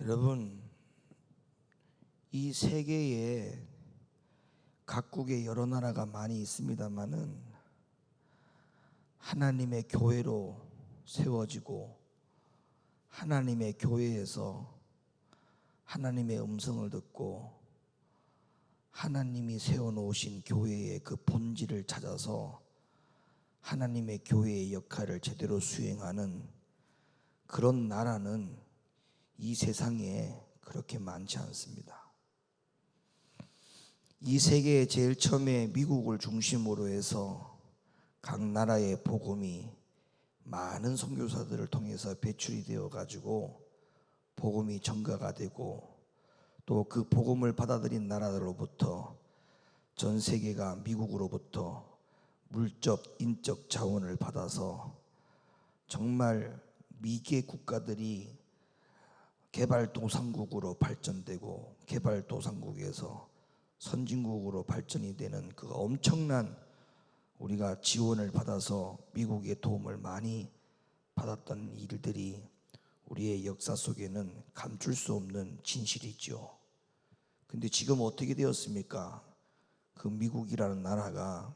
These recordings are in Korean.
여러분, 이 세계에 각국의 여러 나라가 많이 있습니다만은 하나님의 교회로 세워지고 하나님의 교회에서 하나님의 음성을 듣고 하나님이 세워놓으신 교회의 그 본질을 찾아서 하나님의 교회의 역할을 제대로 수행하는 그런 나라는 이 세상에 그렇게 많지 않습니다. 이 세계에 제일 처음에 미국을 중심으로 해서 각 나라의 복음이 많은 선교사들을 통해서 배출이 되어 가지고 복음이 전가가 되고 또 그 복음을 받아들인 나라들로부터 전 세계가 미국으로부터 물적, 인적 자원을 받아서 정말 미개 국가들이 개발도상국으로 발전되고 개발도상국에서 선진국으로 발전이 되는 그 엄청난 우리가 지원을 받아서 미국의 도움을 많이 받았던 일들이 우리의 역사 속에는 감출 수 없는 진실이죠. 근데 지금 어떻게 되었습니까? 그 미국이라는 나라가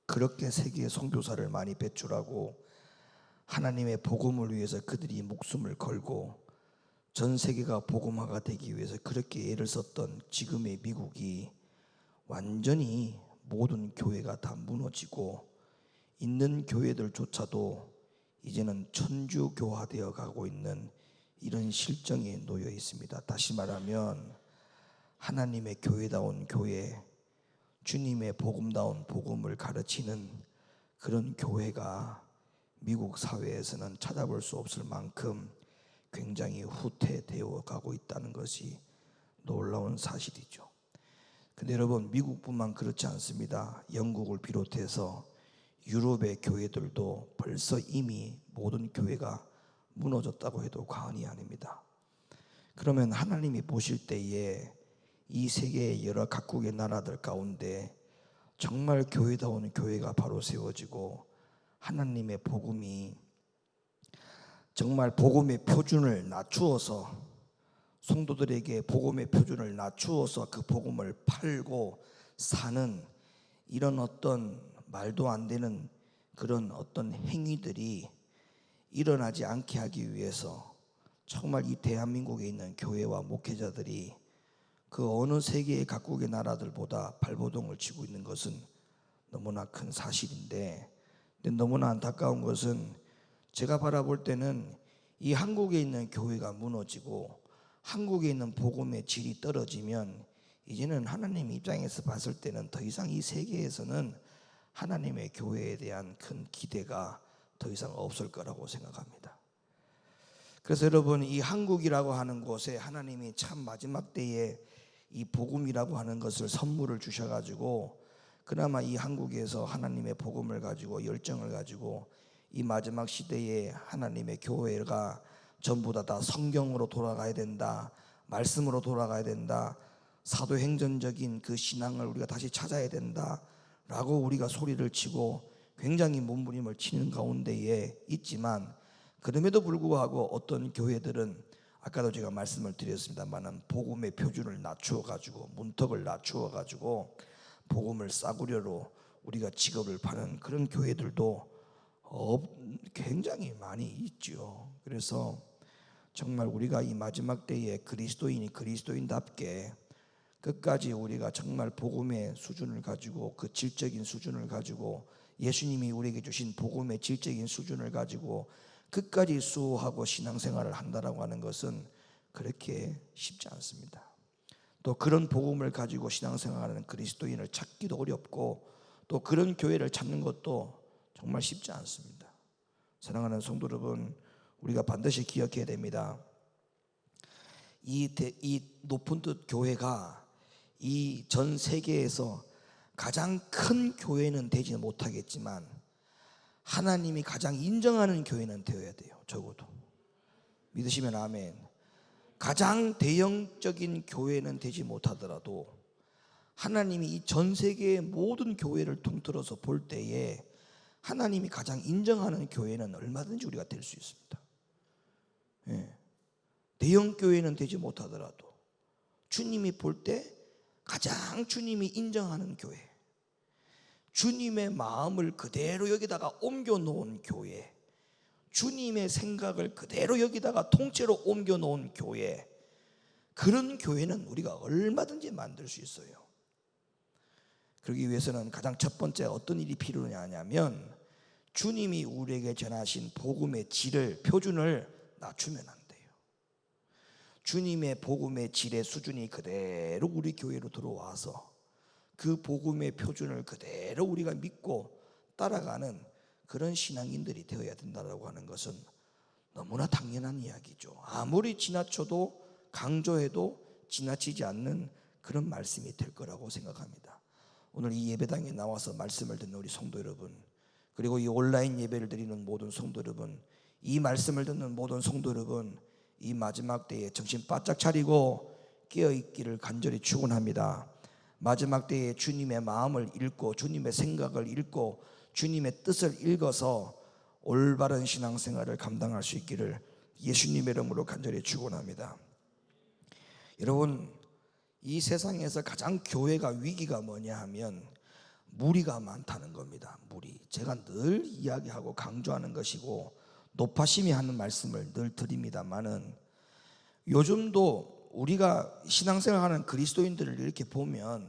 그렇게 세계에 선교사를 많이 배출하고 하나님의 복음을 위해서 그들이 목숨을 걸고 전 세계가 복음화가 되기 위해서 그렇게 애를 썼던 지금의 미국이 완전히 모든 교회가 다 무너지고 있는 교회들조차도 이제는 천주교화되어 가고 있는 이런 실정에 놓여 있습니다. 다시 말하면 하나님의 교회다운 교회, 주님의 복음다운 복음을 가르치는 그런 교회가 미국 사회에서는 찾아볼 수 없을 만큼 굉장히 후퇴되어 가고 있다는 것이 놀라운 사실이죠. 근데 여러분, 미국뿐만 그렇지 않습니다. 영국을 비롯해서 유럽의 교회들도 벌써 이미 모든 교회가 무너졌다고 해도 과언이 아닙니다. 그러면 하나님이 보실 때에 이 세계의 여러 각국의 나라들 가운데 정말 교회다운 교회가 바로 세워지고 하나님의 복음이 정말 복음의 표준을 낮추어서 성도들에게 복음의 표준을 낮추어서 그 복음을 팔고 사는 이런 어떤 말도 안 되는 그런 어떤 행위들이 일어나지 않게 하기 위해서 정말 이 대한민국에 있는 교회와 목회자들이 그 어느 세계의 각국의 나라들보다 발버둥을 치고 있는 것은 너무나 큰 사실인데, 너무나 안타까운 것은 제가 바라볼 때는 이 한국에 있는 교회가 무너지고 한국에 있는 복음의 질이 떨어지면 이제는 하나님 입장에서 봤을 때는 더 이상 이 세계에서는 하나님의 교회에 대한 큰 기대가 더 이상 없을 거라고 생각합니다. 그래서 여러분, 이 한국이라고 하는 곳에 하나님이 참 마지막 때에 이 복음이라고 하는 것을 선물을 주셔가지고 그나마 이 한국에서 하나님의 복음을 가지고 열정을 가지고 이 마지막 시대에 하나님의 교회가 전부 다 성경으로 돌아가야 된다, 말씀으로 돌아가야 된다, 사도행전적인 그 신앙을 우리가 다시 찾아야 된다 라고 우리가 소리를 치고 굉장히 몸부림을 치는 가운데에 있지만, 그럼에도 불구하고 어떤 교회들은 아까도 제가 말씀을 드렸습니다만 복음의 표준을 낮추어 가지고 문턱을 낮추어 가지고 복음을 싸구려로 우리가 직업을 파는 그런 교회들도 굉장히 많이 있죠. 그래서 정말 우리가 이 마지막 때에 그리스도인이 그리스도인답게 끝까지 우리가 정말 복음의 수준을 가지고 그 질적인 수준을 가지고 예수님이 우리에게 주신 복음의 질적인 수준을 가지고 끝까지 수호하고 신앙생활을 한다라고 하는 것은 그렇게 쉽지 않습니다. 또 그런 복음을 가지고 신앙생활하는 그리스도인을 찾기도 어렵고 또 그런 교회를 찾는 것도 정말 쉽지 않습니다. 사랑하는 성도 여러분, 우리가 반드시 기억해야 됩니다. 이 높은 뜻 교회가 이 전 세계에서 가장 큰 교회는 되지 못하겠지만 하나님이 가장 인정하는 교회는 되어야 돼요. 적어도 믿으시면 아멘. 가장 대형적인 교회는 되지 못하더라도 하나님이 이 전 세계의 모든 교회를 통틀어서 볼 때에 하나님이 가장 인정하는 교회는 얼마든지 우리가 될 수 있습니다. 예. 대형 교회는 되지 못하더라도 주님이 볼 때 가장 주님이 인정하는 교회, 주님의 마음을 그대로 여기다가 옮겨 놓은 교회, 주님의 생각을 그대로 여기다가 통째로 옮겨 놓은 교회, 그런 교회는 우리가 얼마든지 만들 수 있어요. 그러기 위해서는 가장 첫 번째 어떤 일이 필요하냐면 주님이 우리에게 전하신 복음의 질을, 표준을 낮추면 안 돼요. 주님의 복음의 질의 수준이 그대로 우리 교회로 들어와서 그 복음의 표준을 그대로 우리가 믿고 따라가는 그런 신앙인들이 되어야 된다고 하는 것은 너무나 당연한 이야기죠. 아무리 지나쳐도 강조해도 지나치지 않는 그런 말씀이 될 거라고 생각합니다. 오늘 이 예배당에 나와서 말씀을 듣는 우리 성도 여러분, 그리고 이 온라인 예배를 드리는 모든 성도 여러분, 이 말씀을 듣는 모든 성도 여러분, 이 마지막 때에 정신 바짝 차리고 깨어있기를 간절히 축원합니다. 마지막 때에 주님의 마음을 읽고 주님의 생각을 읽고 주님의 뜻을 읽어서 올바른 신앙생활을 감당할 수 있기를 예수님의 이름으로 간절히 축원합니다. 여러분, 이 세상에서 가장 교회가 위기가 뭐냐 하면 무리가 많다는 겁니다. 무리. 제가 늘 이야기하고 강조하는 것이고 높아심이 하는 말씀을 늘 드립니다만은, 요즘도 우리가 신앙생활하는 그리스도인들을 이렇게 보면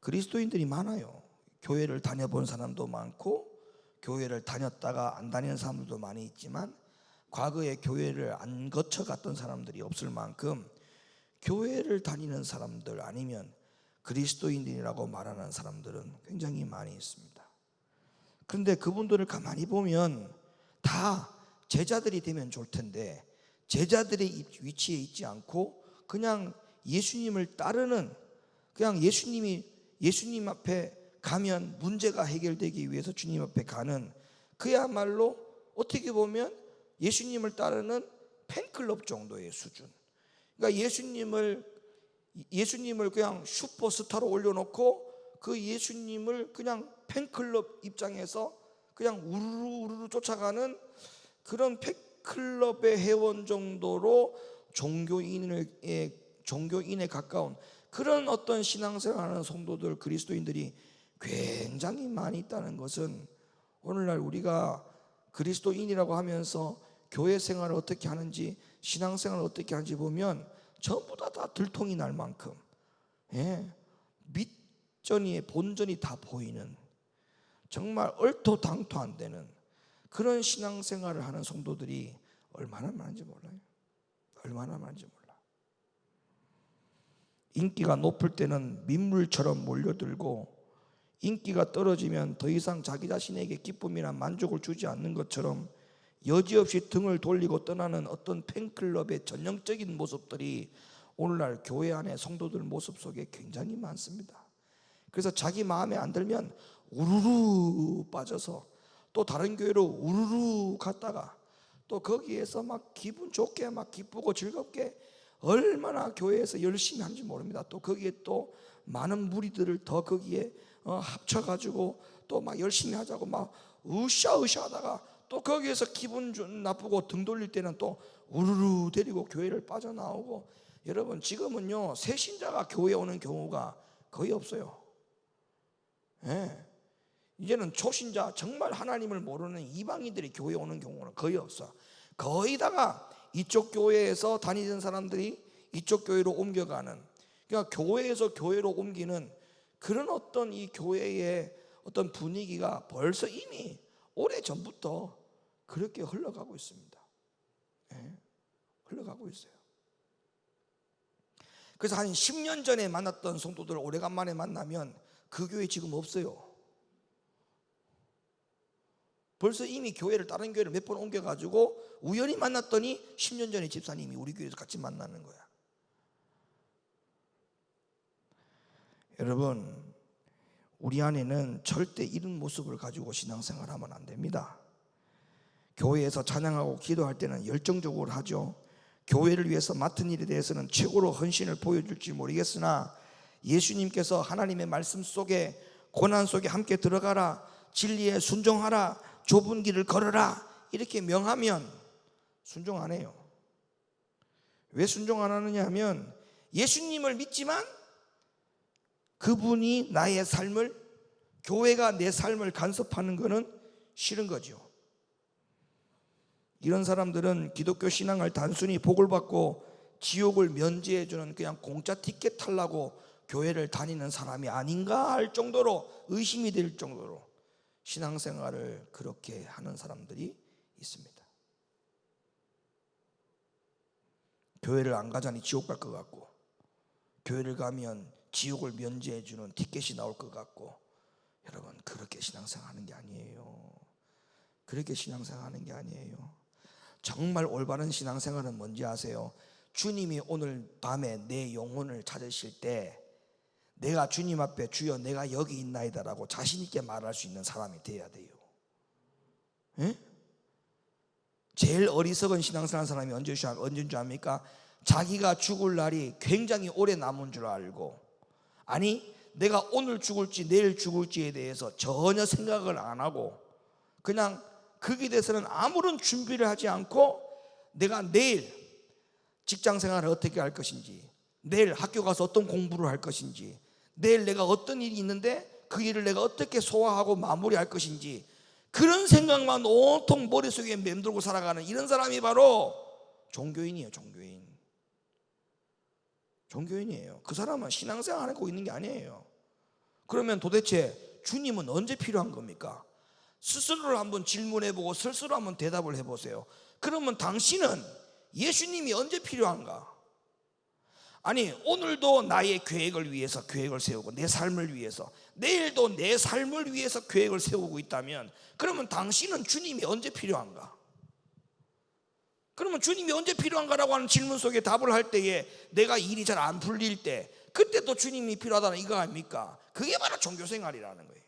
그리스도인들이 많아요. 교회를 다녀본 사람도 많고 교회를 다녔다가 안 다니는 사람들도 많이 있지만 과거에 교회를 안 거쳐갔던 사람들이 없을 만큼 교회를 다니는 사람들 아니면 그리스도인이라고 말하는 사람들은 굉장히 많이 있습니다. 그런데 그분들을 가만히 보면 다 제자들이 되면 좋을 텐데 제자들의 위치에 있지 않고 그냥 예수님을 따르는, 그냥 예수님 앞에 가면 문제가 해결되기 위해서 주님 앞에 가는, 그야말로 어떻게 보면 예수님을 따르는 팬클럽 정도의 수준. 그러니까 예수님을 그냥 슈퍼스타로 올려놓고 그 예수님을 그냥 팬클럽 입장에서 그냥 우르르 쫓아가는 그런 팬클럽의 회원 정도로 종교인에 가까운 그런 어떤 신앙생활하는 성도들, 그리스도인들이 굉장히 많이 있다는 것은 오늘날 우리가 그리스도인이라고 하면서 교회 생활을 어떻게 하는지, 신앙생활을 어떻게 하는지 보면 전부 다 들통이 날 만큼, 밑전이 본전이 다 보이는, 정말 얼토당토 안 되는 그런 신앙생활을 하는 성도들이 얼마나 많은지 몰라요. 얼마나 많은지 몰라. 인기가 높을 때는 민물처럼 몰려들고 인기가 떨어지면 더 이상 자기 자신에게 기쁨이나 만족을 주지 않는 것처럼 여지없이 등을 돌리고 떠나는 어떤 팬클럽의 전형적인 모습들이 오늘날 교회 안에 성도들 모습 속에 굉장히 많습니다. 그래서 자기 마음에 안 들면 우르르 빠져서 또 다른 교회로 우르르 갔다가 또 거기에서 막 기분 좋게 막 기쁘고 즐겁게 얼마나 교회에서 열심히 하는지 모릅니다. 또 거기에 또 많은 무리들을 더 거기에 합쳐가지고 또 막 열심히 하자고 막 으쌰으쌰 하다가 또 거기에서 기분 나쁘고 등 돌릴 때는 또 우르르 데리고 교회를 빠져나오고. 여러분, 지금은요 새신자가 교회에 오는 경우가 거의 없어요. 이제는 초신자, 정말 하나님을 모르는 이방인들이 교회에 오는 경우는 거의 없어. 거의 다가 이쪽 교회에서 다니던 사람들이 이쪽 교회로 옮겨가는, 그러니까 교회에서 교회로 옮기는 그런 어떤 이 교회의 어떤 분위기가 벌써 이미 오래전부터 그렇게 흘러가고 있습니다. 흘러가고 있어요. 그래서 한 10년 전에 만났던 성도들 오래간만에 만나면 그 교회 지금 없어요. 벌써 이미 교회를, 다른 교회를 몇 번 옮겨가지고 우연히 만났더니 10년 전에 집사님이 우리 교회에서 같이 만나는 거야. 여러분, 우리 안에는 절대 이런 모습을 가지고 신앙생활하면 안 됩니다. 교회에서 찬양하고 기도할 때는 열정적으로 하죠. 교회를 위해서 맡은 일에 대해서는 최고로 헌신을 보여줄지 모르겠으나 예수님께서 하나님의 말씀 속에, 고난 속에 함께 들어가라, 진리에 순종하라, 좁은 길을 걸어라 이렇게 명하면 순종 안 해요. 왜 순종 안 하느냐 하면 예수님을 믿지만 그분이 나의 삶을, 교회가 내 삶을 간섭하는 것은 싫은 거죠. 이런 사람들은 기독교 신앙을 단순히 복을 받고 지옥을 면제해주는 그냥 공짜 티켓 타려고 교회를 다니는 사람이 아닌가 할 정도로, 의심이 될 정도로 신앙생활을 그렇게 하는 사람들이 있습니다. 교회를 안 가자니 지옥 갈 것 같고, 교회를 가면 지옥을 면제해주는 티켓이 나올 것 같고, 여러분 그렇게 신앙생활하는 게 아니에요. 그렇게 신앙생활하는 게 아니에요. 정말 올바른 신앙생활은 뭔지 아세요? 주님이 오늘 밤에 내 영혼을 찾으실 때 내가 주님 앞에 주여 내가 여기 있나이다라고 자신 있게 말할 수 있는 사람이 돼야 돼요. 예? 제일 어리석은 신앙생활 하는 사람이 언제인 줄 압니까? 자기가 죽을 날이 굉장히 오래 남은 줄 알고, 아니 내가 오늘 죽을지 내일 죽을지에 대해서 전혀 생각을 안 하고 그냥 거기에 대해서는 아무런 준비를 하지 않고 내가 내일 직장생활을 어떻게 할 것인지, 내일 학교 가서 어떤 공부를 할 것인지, 내일 내가 어떤 일이 있는데 그 일을 내가 어떻게 소화하고 마무리할 것인지, 그런 생각만 온통 머릿속에 맴돌고 살아가는 이런 사람이 바로 종교인이에요. 종교인이에요. 그 사람은 신앙생활 하고 있는 게 아니에요. 그러면 도대체 주님은 언제 필요한 겁니까? 스스로를 한번 질문해보고 스스로 한번 대답을 해보세요. 그러면 당신은 예수님이 언제 필요한가? 아니 오늘도 나의 계획을 위해서 계획을 세우고 내 삶을 위해서, 내일도 내 삶을 위해서 계획을 세우고 있다면 그러면 당신은 주님이 언제 필요한가? 그러면 주님이 언제 필요한가라고 하는 질문 속에 답을 할 때에 내가 일이 잘 안 풀릴 때 그때 또 주님이 필요하다는 이거 아닙니까? 그게 바로 종교생활이라는 거예요.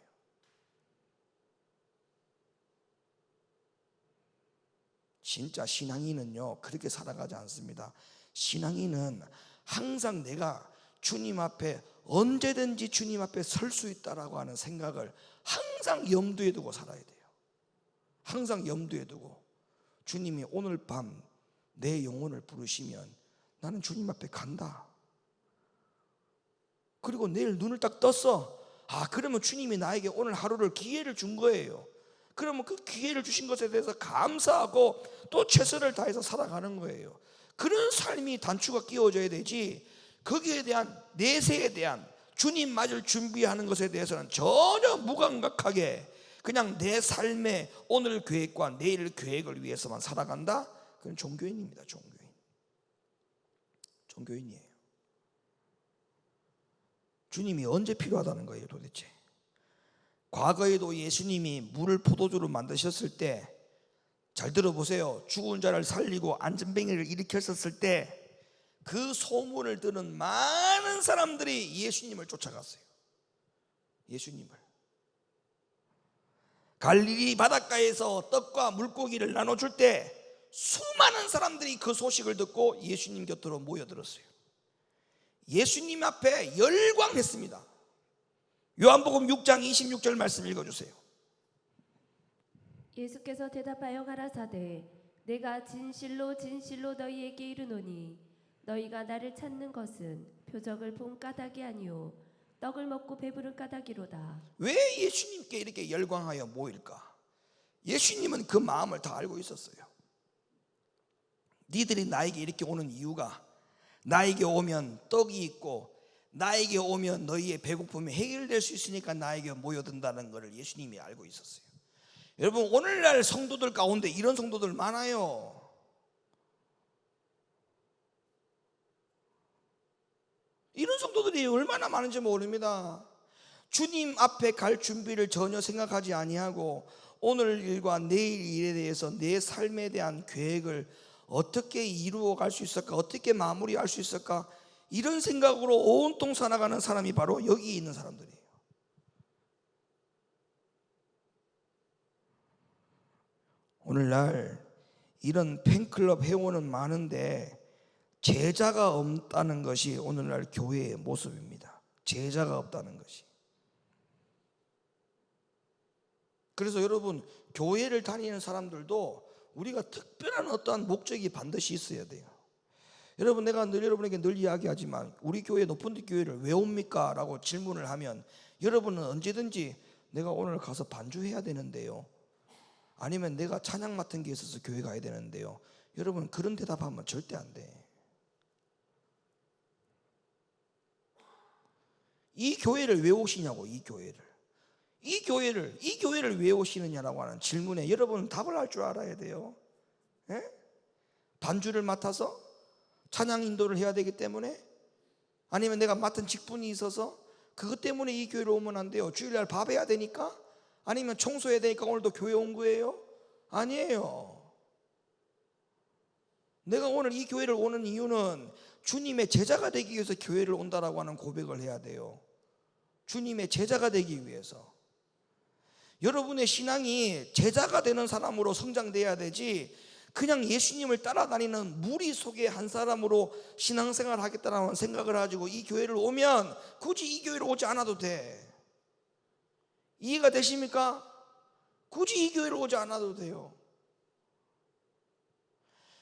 진짜 신앙인은요 그렇게 살아가지 않습니다. 신앙인은 항상 내가 주님 앞에 언제든지 주님 앞에 설 수 있다라고 하는 생각을 항상 염두에 두고 살아야 돼요. 항상 염두에 두고 주님이 오늘 밤 내 영혼을 부르시면 나는 주님 앞에 간다. 그리고 내일 눈을 딱 떴어. 그러면 주님이 나에게 오늘 하루를 기회를 준 거예요. 그러면 그 기회를 주신 것에 대해서 감사하고 또 최선을 다해서 살아가는 거예요. 그런 삶이 단추가 끼워져야 되지, 거기에 대한 내세에 대한 주님 맞을 준비하는 것에 대해서는 전혀 무감각하게 그냥 내 삶의 오늘 계획과 내일 계획을 위해서만 살아간다? 그건 종교인입니다. 종교인이에요. 주님이 언제 필요하다는 거예요 도대체? 과거에도 예수님이 물을 포도주로 만드셨을 때, 잘 들어보세요. 죽은 자를 살리고 안전뱅이를 일으켰었을 때 그 소문을 들은 많은 사람들이 예수님을 쫓아갔어요. 예수님을. 갈릴리 바닷가에서 떡과 물고기를 나눠줄 때 수많은 사람들이 그 소식을 듣고 예수님 곁으로 모여들었어요. 예수님 앞에 열광했습니다. 요한복음 6장 26절 말씀 읽어주세요. 예수께서 대답하여 가라사대 내가 진실로 진실로 너희에게 이르노니 너희가 나를 찾는 것은 표적을 본 까닭이 아니요 떡을 먹고 배부른 까닭이로다. 왜 예수님께 이렇게 열광하여 모일까? 예수님은 그 마음을 다 알고 있었어요. 니들이 나에게 이렇게 오는 이유가, 나에게 오면 떡이 있고 나에게 오면 너희의 배고픔이 해결될 수 있으니까 나에게 모여든다는 것을 예수님이 알고 있었어요. 여러분 오늘날 성도들 가운데 이런 성도들 많아요. 이런 성도들이 얼마나 많은지 모릅니다. 주님 앞에 갈 준비를 전혀 생각하지 아니하고 오늘 일과 내일 일에 대해서 내 삶에 대한 계획을 어떻게 이루어 갈 수 있을까, 어떻게 마무리할 수 있을까, 이런 생각으로 온통 살아가는 사람이 바로 여기 있는 사람들이에요. 오늘날 이런 팬클럽 회원은 많은데 제자가 없다는 것이 오늘날 교회의 모습입니다. 제자가 없다는 것이. 그래서 여러분 교회를 다니는 사람들도 우리가 특별한 어떠한 목적이 반드시 있어야 돼요. 여러분, 내가 여러분에게 늘 이야기하지만 우리 교회 높은데 교회를 왜 옵니까? 라고 질문을 하면 여러분은 언제든지 내가 오늘 가서 반주해야 되는데요, 아니면 내가 찬양 맡은 게 있어서 교회 가야 되는데요, 여러분 그런 대답하면 절대 안 돼. 이 교회를 왜 오시냐고. 이 교회를 왜 오시느냐라고 하는 질문에 여러분은 답을 할 줄 알아야 돼요. 예? 반주를 맡아서 찬양 인도를 해야 되기 때문에, 아니면 내가 맡은 직분이 있어서 그것 때문에 이 교회로 오면 안 돼요. 주일날 밥 해야 되니까, 아니면 청소해야 되니까 오늘도 교회 온 거예요? 아니에요. 내가 오늘 이 교회를 오는 이유는 주님의 제자가 되기 위해서 교회를 온다라고 하는 고백을 해야 돼요. 주님의 제자가 되기 위해서. 여러분의 신앙이 제자가 되는 사람으로 성장돼야 되지, 그냥 예수님을 따라다니는 무리 속의 한 사람으로 신앙생활을 하겠다는 생각을 가지고 이 교회를 오면 굳이 이 교회를 오지 않아도 돼. 이해가 되십니까? 굳이 이 교회를 오지 않아도 돼요.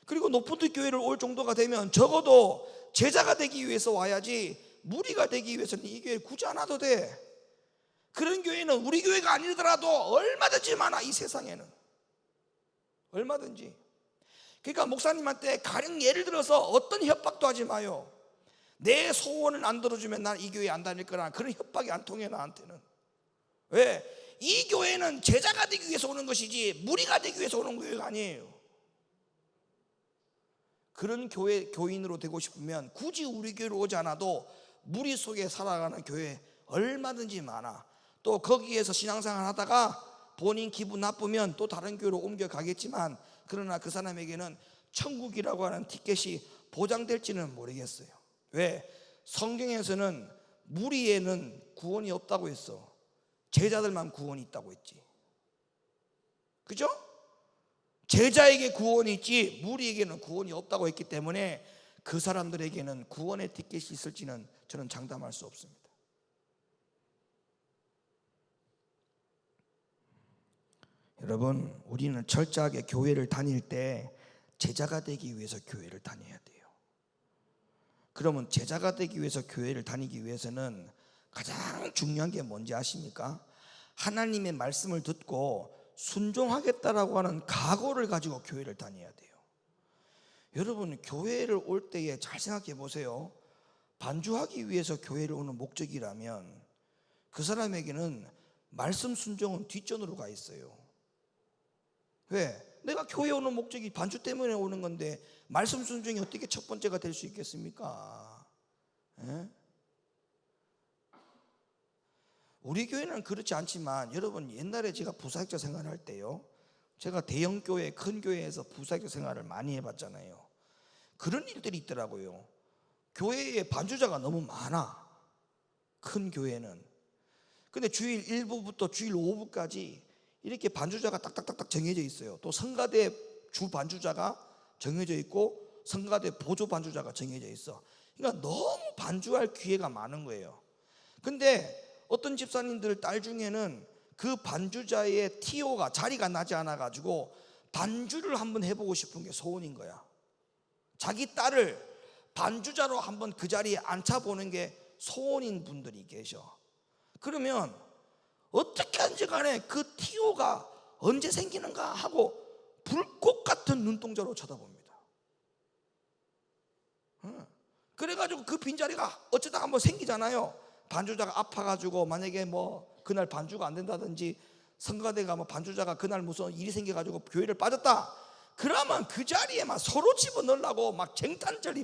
그리고 높은 교회를 올 정도가 되면 적어도 제자가 되기 위해서 와야지, 무리가 되기 위해서는 이 교회를 굳이 안 와도 돼. 그런 교회는 우리 교회가 아니더라도 얼마든지 많아, 이 세상에는. 얼마든지. 그러니까 목사님한테 가령 예를 들어서 어떤 협박도 하지 마요. 내 소원을 안 들어주면 난 이 교회 안 다닐 거라, 그런 협박이 안 통해 나한테는. 왜? 이 교회는 제자가 되기 위해서 오는 것이지 무리가 되기 위해서 오는 교회가 아니에요. 그런 교인으로 되고 싶으면 굳이 우리 교회로 오지 않아도 무리 속에 살아가는 교회 얼마든지 많아. 또 거기에서 신앙생활 하다가 본인 기분 나쁘면 또 다른 교회로 옮겨가겠지만, 그러나 그 사람에게는 천국이라고 하는 티켓이 보장될지는 모르겠어요. 왜? 성경에서는 무리에는 구원이 없다고 했어. 제자들만 구원이 있다고 했지. 그죠? 제자에게 구원이 있지 무리에게는 구원이 없다고 했기 때문에 그 사람들에게는 구원의 티켓이 있을지는 저는 장담할 수 없습니다. 여러분, 우리는 철저하게 교회를 다닐 때 제자가 되기 위해서 교회를 다녀야 돼요. 그러면 제자가 되기 위해서 교회를 다니기 위해서는 가장 중요한 게 뭔지 아십니까? 하나님의 말씀을 듣고 순종하겠다라고 하는 각오를 가지고 교회를 다녀야 돼요. 여러분, 교회를 올 때에 잘 생각해 보세요. 반주하기 위해서 교회를 오는 목적이라면 그 사람에게는 말씀 순종은 뒷전으로 가 있어요. 왜? 내가 교회 오는 목적이 반주 때문에 오는 건데 말씀 순종이 어떻게 첫 번째가 될 수 있겠습니까? 예? 우리 교회는 그렇지 않지만, 여러분 옛날에 제가 부사역자 생활할 때요, 제가 대형 교회, 큰 교회에서 부사역자 생활을 많이 해봤잖아요. 그런 일들이 있더라고요. 교회에 반주자가 너무 많아, 큰 교회는. 근데 주일 1부부터 주일 5부까지 이렇게 반주자가 딱딱딱딱 정해져 있어요. 또 성가대 주 반주자가 정해져 있고 성가대 보조 반주자가 정해져 있어. 그러니까 너무 반주할 기회가 많은 거예요. 근데 어떤 집사님들 딸 중에는 그 반주자의 티오가 자리가 나지 않아 가지고 반주를 한번 해보고 싶은 게 소원인 거야. 자기 딸을 반주자로 한번 그 자리에 앉혀보는 게 소원인 분들이 계셔. 그러면 어떻게 하든지 간에 그 티오가 언제 생기는가 하고 불꽃 같은 눈동자로 쳐다봅니다. 그래가지고 그 빈자리가 어쩌다 한번 생기잖아요. 반주자가 아파가지고 만약에 뭐 그날 반주가 안 된다든지, 성가대가 뭐 반주자가 그날 무슨 일이 생겨가지고 교회를 빠졌다, 그러면 그 자리에 막 서로 집어넣으려고 막 쟁탈전이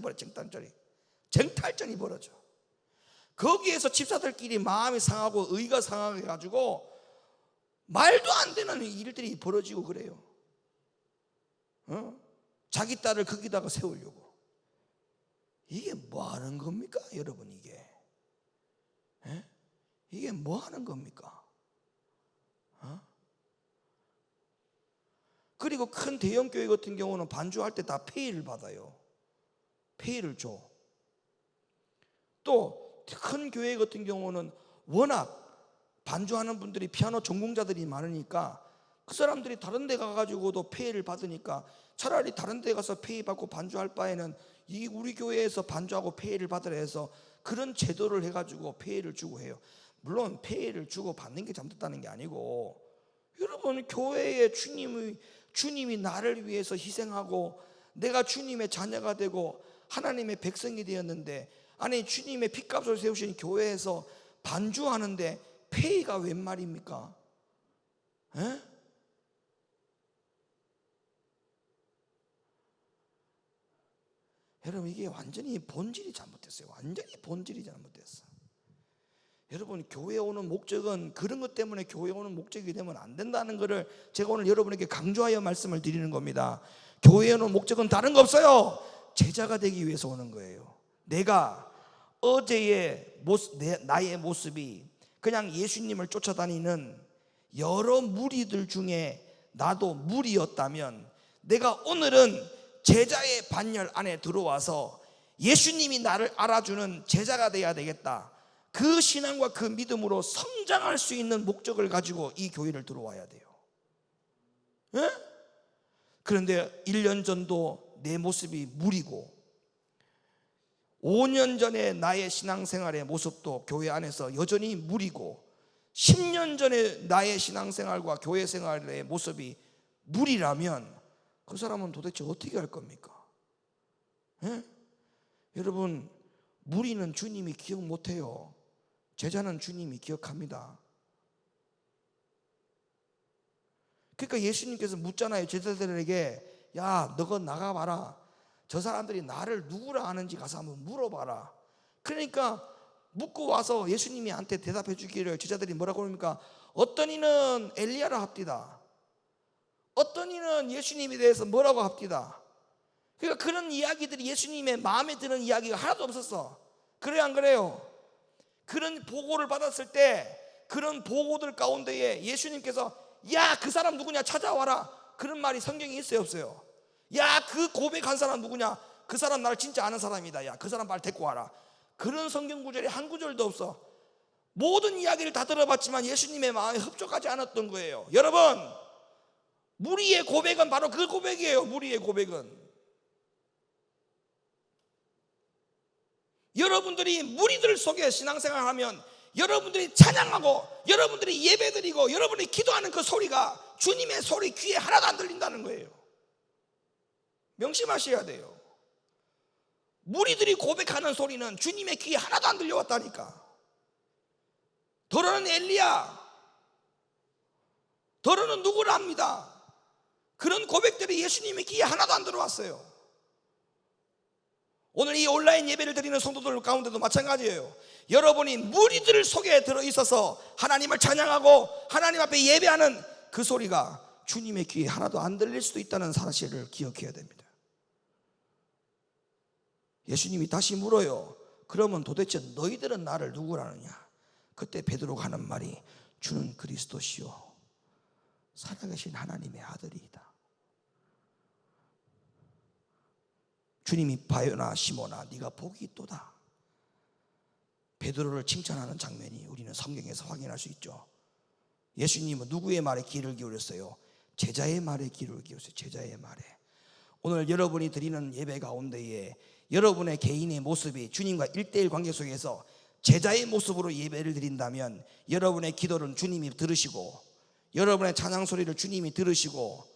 벌어져. 거기에서 집사들끼리 마음이 상하고 의가 상하게가지고 말도 안 되는 일들이 벌어지고 그래요. 자기 딸을 거기다가 세우려고. 이게 뭐 하는 겁니까, 여러분? 이게 뭐 하는 겁니까? 그리고 큰 대형 교회 같은 경우는 반주할 때 다 페이를 받아요. 페이를 줘. 또 큰 교회 같은 경우는 워낙 반주하는 분들이 피아노 전공자들이 많으니까 그 사람들이 다른 데 가가지고도 폐해를 받으니까 차라리 다른 데 가서 폐해 받고 반주할 바에는 이 우리 교회에서 반주하고 폐해를 받으라 해서 그런 제도를 해가지고 폐해를 주고 해요. 물론 폐해를 주고 받는 게 잘못됐다는 게 아니고, 여러분 교회에 주님이 나를 위해서 희생하고 내가 주님의 자녀가 되고 하나님의 백성이 되었는데, 아니 주님의 핏값을 세우신 교회에서 반주하는데 폐해가 웬 말입니까? 에? 여러분 이게 완전히 본질이 잘못됐어요. 완전히 본질이 잘못됐어. 여러분 교회에 오는 목적은 그런 것 때문에 교회에 오는 목적이 되면 안 된다는 것을 제가 오늘 여러분에게 강조하여 말씀을 드리는 겁니다. 교회에 오는 목적은 다른 거 없어요. 제자가 되기 위해서 오는 거예요. 내가 어제의 나의 모습이 그냥 예수님을 쫓아다니는 여러 무리들 중에 나도 무리였다면, 내가 오늘은 제자의 반열 안에 들어와서 예수님이 나를 알아주는 제자가 돼야 되겠다. 그 신앙과 그 믿음으로 성장할 수 있는 목적을 가지고 이 교회를 들어와야 돼요. 예? 그런데 1년 전도 내 모습이 무리고 5년 전에 나의 신앙생활의 모습도 교회 안에서 여전히 무리고 10년 전에 나의 신앙생활과 교회 생활의 모습이 무리라면 그 사람은 도대체 어떻게 할 겁니까? 예? 여러분 무리는 주님이 기억 못해요. 제자는 주님이 기억합니다. 그러니까 예수님께서 묻잖아요. 제자들에게 야 너가 나가봐라. 저 사람들이 나를 누구라 아는지 가서 한번 물어봐라. 그러니까 묻고 와서 예수님이한테 대답해 주기를 제자들이 뭐라고 합니까? 어떤 이는 엘리야라 합디다. 어떤 이는 예수님에 대해서 뭐라고 합디다. 그러니까 그런 이야기들이 예수님의 마음에 드는 이야기가 하나도 없었어. 그래요 안 그래요? 그런 보고를 받았을 때 그런 보고들 가운데에 예수님께서 야 그 사람 누구냐 찾아와라, 그런 말이 성경에 있어요 없어요? 야 그 고백한 사람 누구냐, 그 사람 나를 진짜 아는 사람이다, 야 그 사람 빨리 데리고 와라, 그런 성경 구절이 한 구절도 없어. 모든 이야기를 다 들어봤지만 예수님의 마음에 흡족하지 않았던 거예요. 여러분 무리의 고백은 바로 그 고백이에요. 무리의 고백은 여러분들이 무리들 속에 신앙생활을 하면 여러분들이 찬양하고 여러분들이 예배드리고 여러분이 기도하는 그 소리가 주님의 소리 귀에 하나도 안 들린다는 거예요. 명심하셔야 돼요. 무리들이 고백하는 소리는 주님의 귀에 하나도 안 들려왔다니까. 더러는 엘리야, 더러는 누구를 압니다. 그런 고백들이 예수님의 귀에 하나도 안 들어왔어요. 오늘 이 온라인 예배를 드리는 성도들 가운데도 마찬가지예요. 여러분이 무리들 속에 들어있어서 하나님을 찬양하고 하나님 앞에 예배하는 그 소리가 주님의 귀에 하나도 안 들릴 수도 있다는 사실을 기억해야 됩니다. 예수님이 다시 물어요. 그러면 도대체 너희들은 나를 누구라느냐? 그때 베드로가 하는 말이 주는 그리스도시요 살아계신 하나님의 아들이다. 주님이 바요나 시모나 네가 복이 있도다. 베드로를 칭찬하는 장면이 우리는 성경에서 확인할 수 있죠. 예수님은 누구의 말에 귀를 기울였어요? 제자의 말에 귀를 기울였어요. 제자의 말에. 오늘 여러분이 드리는 예배 가운데에 여러분의 개인의 모습이 주님과 1:1 관계 속에서 제자의 모습으로 예배를 드린다면 여러분의 기도는 주님이 들으시고 여러분의 찬양 소리를 주님이 들으시고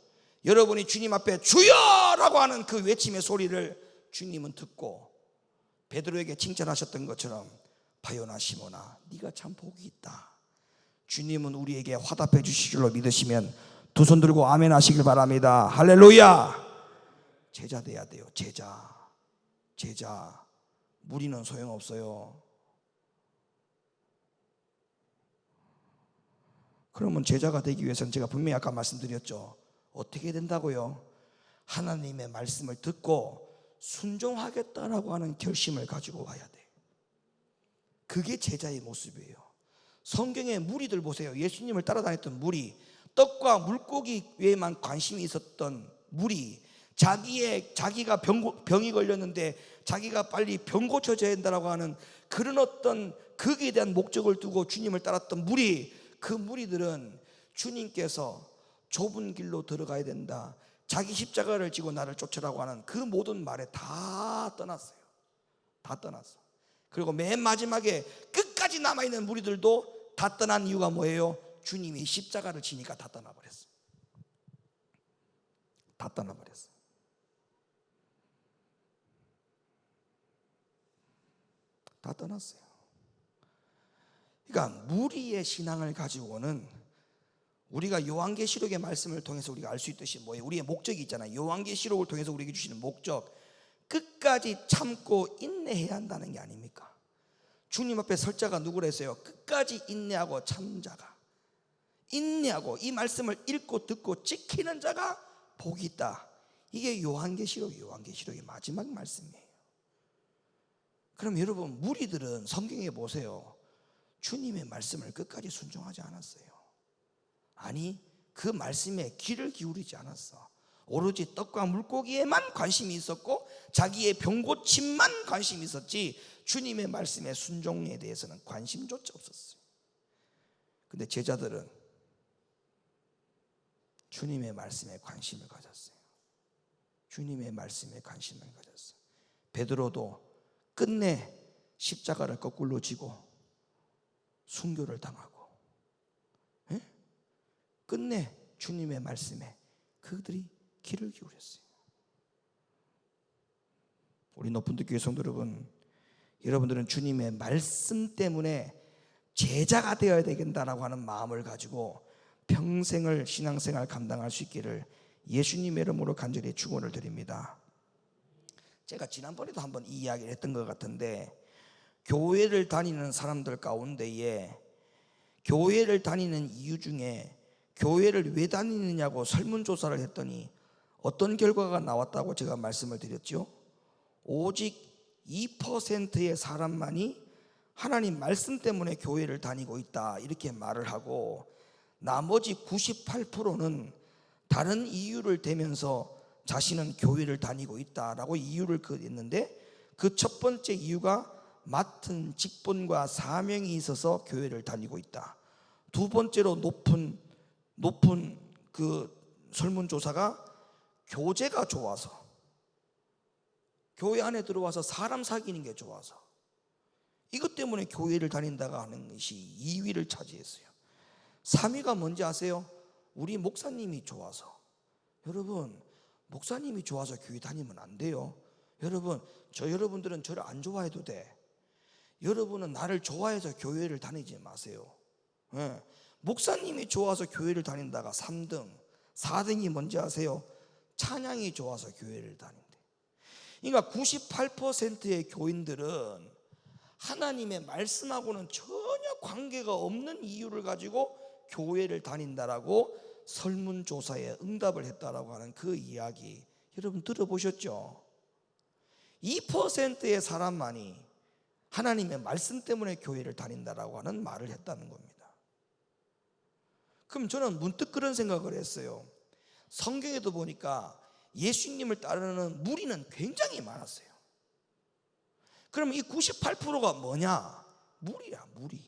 여러분이 주님 앞에 주여라고 하는 그 외침의 소리를 주님은 듣고 베드로에게 칭찬하셨던 것처럼 바요나 시모나 네가 참 복이 있다. 주님은 우리에게 화답해 주실 줄로 믿으시면 두 손 들고 아멘 하시길 바랍니다. 할렐루야. 제자 돼야 돼요. 제자. 무리는 소용없어요. 그러면 제자가 되기 위해서는 제가 분명히 아까 말씀드렸죠. 어떻게 된다고요? 하나님의 말씀을 듣고 순종하겠다라고 하는 결심을 가지고 와야 돼. 그게 제자의 모습이에요. 성경의 무리들 보세요. 예수님을 따라다녔던 무리, 떡과 물고기에만 관심이 있었던 무리, 자기가 병이 걸렸는데 자기가 빨리 병 고쳐져야 된다라고 하는 그런 어떤 극에 대한 목적을 두고 주님을 따랐던 무리, 그 무리들은 주님께서 좁은 길로 들어가야 된다, 자기 십자가를 지고 나를 쫓으라고 하는 그 모든 말에 다 떠났어요. 다 떠났어. 그리고 맨 마지막에 끝까지 남아있는 무리들도 다 떠난 이유가 뭐예요? 주님이 십자가를 지니까 다 떠나버렸어. 다 떠나버렸어. 다 떠났어요. 그러니까 무리의 신앙을 가지고는 우리가 요한계시록의 말씀을 통해서 우리가 알 수 있듯이 뭐예요? 우리의 목적이 있잖아요. 요한계시록을 통해서 우리에게 주시는 목적, 끝까지 참고 인내해야 한다는 게 아닙니까? 주님 앞에 설 자가 누구라 했어요? 끝까지 인내하고 참는 자가, 인내하고 이 말씀을 읽고 듣고 지키는 자가 복이 있다. 이게 요한계시록의 마지막 말씀이에요. 그럼 여러분, 무리들은 성경에 보세요. 주님의 말씀을 끝까지 순종하지 않았어요. 아니, 그 말씀에 귀를 기울이지 않았어. 오로지 떡과 물고기에만 관심이 있었고 자기의 병고침만 관심이 있었지 주님의 말씀의 순종에 대해서는 관심조차 없었어요. 근데 제자들은 주님의 말씀에 관심을 가졌어요. 주님의 말씀에 관심을 가졌어요. 베드로도 끝내 십자가를 거꾸로 지고 순교를 당하고, 끝내 주님의 말씀에 그들이 귀를 기울였어요. 우리 높은 교회 성도 여러분, 여러분들은 주님의 말씀 때문에 제자가 되어야 되겠다라고 하는 마음을 가지고 평생을 신앙생활 감당할 수 있기를 예수님의 이름으로 간절히 축원을 드립니다. 제가 지난번에도 한번 이 이야기를 했던 것 같은데, 교회를 다니는 사람들 가운데에 교회를 다니는 이유 중에 교회를 왜 다니느냐고 설문조사를 했더니 어떤 결과가 나왔다고 제가 말씀을 드렸죠? 오직 2%의 사람만이 하나님 말씀 때문에 교회를 다니고 있다, 이렇게 말을 하고, 나머지 98%는 다른 이유를 대면서 자신은 교회를 다니고 있다라고 이유를 했는데, 그 첫 번째 이유가 맡은 직분과 사명이 있어서 교회를 다니고 있다. 두 번째로 높은 그 설문조사가 교제가 좋아서, 교회 안에 들어와서 사람 사귀는 게 좋아서, 이것 때문에 교회를 다닌다가 하는 것이 2위를 차지했어요. 3위가 뭔지 아세요? 우리 목사님이 좋아서. 여러분, 목사님이 좋아서 교회 다니면 안 돼요. 여러분들은 저를 안 좋아해도 돼. 여러분은 나를 좋아해서 교회를 다니지 마세요. 목사님이 좋아서 교회를 다닌다가 3등, 4등이 뭔지 아세요? 찬양이 좋아서 교회를 다닌대. 그러니까 98%의 교인들은 하나님의 말씀하고는 전혀 관계가 없는 이유를 가지고 교회를 다닌다라고 설문조사에 응답을 했다라고 하는 그 이야기, 여러분 들어보셨죠? 2%의 사람만이 하나님의 말씀 때문에 교회를 다닌다라고 하는 말을 했다는 겁니다. 그럼 저는 문득 그런 생각을 했어요. 성경에도 보니까 예수님을 따르는 무리는 굉장히 많았어요. 그럼 이 98%가 뭐냐? 무리야, 무리.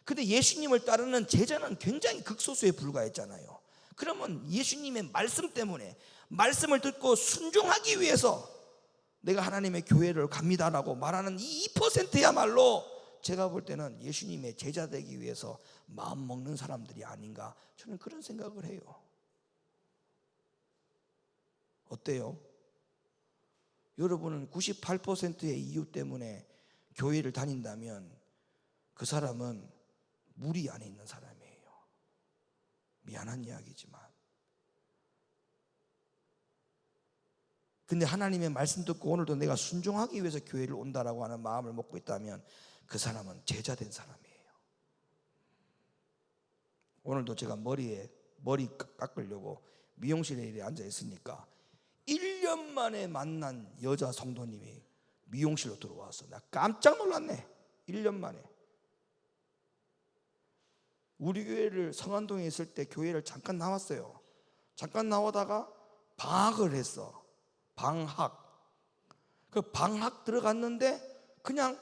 근데 예수님을 따르는 제자는 굉장히 극소수에 불과했잖아요. 그러면 예수님의 말씀 때문에, 말씀을 듣고 순종하기 위해서 내가 하나님의 교회를 갑니다라고 말하는 이 2%야말로 제가 볼 때는 예수님의 제자 되기 위해서 마음 먹는 사람들이 아닌가, 저는 그런 생각을 해요. 어때요? 여러분은 98%의 이유 때문에 교회를 다닌다면 그 사람은 무리 안에 있는 사람이에요. 미안한 이야기지만. 근데 하나님의 말씀 듣고 오늘도 내가 순종하기 위해서 교회를 온다라고 하는 마음을 먹고 있다면 그 사람은 제자 된 사람이에요. 오늘도 제가 머리 깎으려고 미용실에 앉아 있으니까 1년 만에 만난 여자 성도님이 미용실로 들어와서 나 깜짝 놀랐네. 1년 만에. 우리 교회를 성안동에 있을 때 교회를 잠깐 나왔어요. 잠깐 나오다가 방학을 했어. 방학. 그 방학 들어갔는데 그냥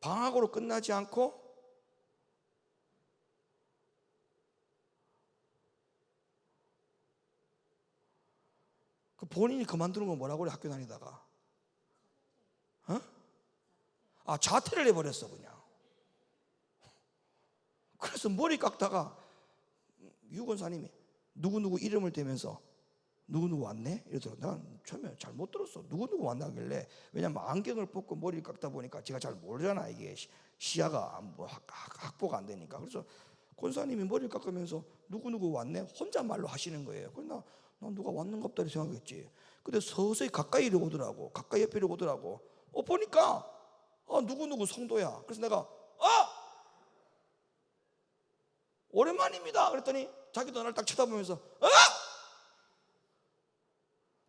방학으로 끝나지 않고 본인이 그만두는 거 뭐라고 그래? 학교 다니다가 자퇴를 해버렸어 그냥. 그래서 머리 깎다가 유 권사님이 누구누구 이름을 대면서 누구누구 왔네? 이러더라고. 난 처음에 잘 못 들었어. 누구누구 왔나길래. 왜냐면 안경을 벗고 머리를 깎다 보니까 제가 잘 모르잖아. 이게 시야가 확보가 안 되니까. 그래서 권사님이 머리를 깎으면서 누구누구 왔네? 혼잣말로 하시는 거예요. 그래서 난 누가 왔는가 보다 생각했지. 근데 서서히 가까이 오더라고. 가까이 옆에 오더라고. 보니까 누구누구 성도야. 그래서 내가 오랜만입니다 그랬더니 자기도 나를 딱 쳐다보면서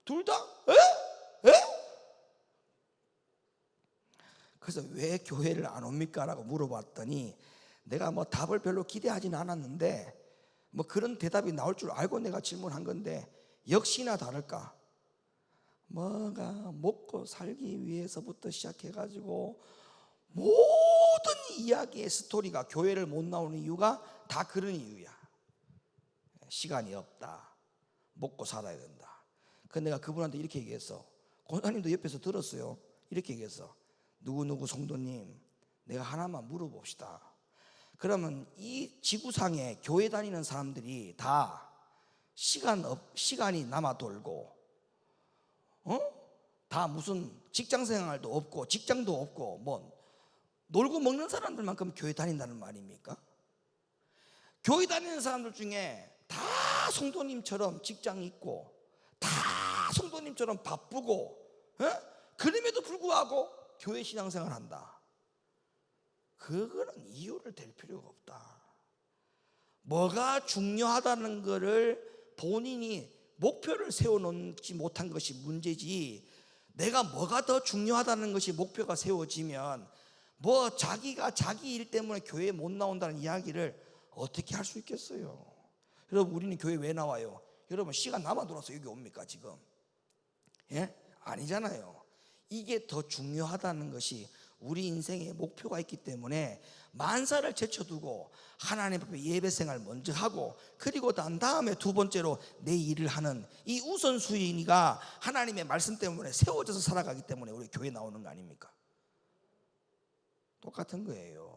둘 다? 에? 그래서 왜 교회를 안 옵니까? 라고 물어봤더니 내가 뭐 답을 별로 기대하지는 않았는데 뭐 그런 대답이 나올 줄 알고 내가 질문한 건데 역시나 다를까 뭐가 먹고 살기 위해서부터 시작해가지고 모든 이야기의 스토리가 교회를 못 나오는 이유가 다 그런 이유야. 시간이 없다. 먹고 살아야 된다. 근데 내가 그분한테 이렇게 얘기했어. 권사님도 옆에서 들었어요. 이렇게 얘기했어. 누구누구 성도님, 내가 하나만 물어봅시다. 그러면 이 지구상에 교회 다니는 사람들이 다 시간이 남아 돌고 다 무슨 직장 생활도 없고 직장도 없고 뭐 놀고 먹는 사람들만큼 교회 다닌다는 말입니까? 교회 다니는 사람들 중에 다 성도님처럼 직장 있고 다 성도님처럼 바쁘고 그럼에도 불구하고 교회 신앙생활 한다. 그거는 이유를 댈 필요가 없다. 뭐가 중요하다는 것을 본인이 목표를 세워놓지 못한 것이 문제지, 내가 뭐가 더 중요하다는 것이 목표가 세워지면 뭐 자기가 자기 일 때문에 교회에 못 나온다는 이야기를 어떻게 할 수 있겠어요? 여러분, 우리는 교회 왜 나와요? 여러분, 시간 남아 돌아서 여기 옵니까 지금? 아니잖아요. 이게 더 중요하다는 것이 우리 인생에 목표가 있기 때문에 만사를 제쳐두고 하나님 앞에 예배 생활 먼저 하고, 그리고 난 다음에 두 번째로 내 일을 하는 이 우선순위가 하나님의 말씀 때문에 세워져서 살아가기 때문에 우리 교회 나오는 거 아닙니까? 똑같은 거예요.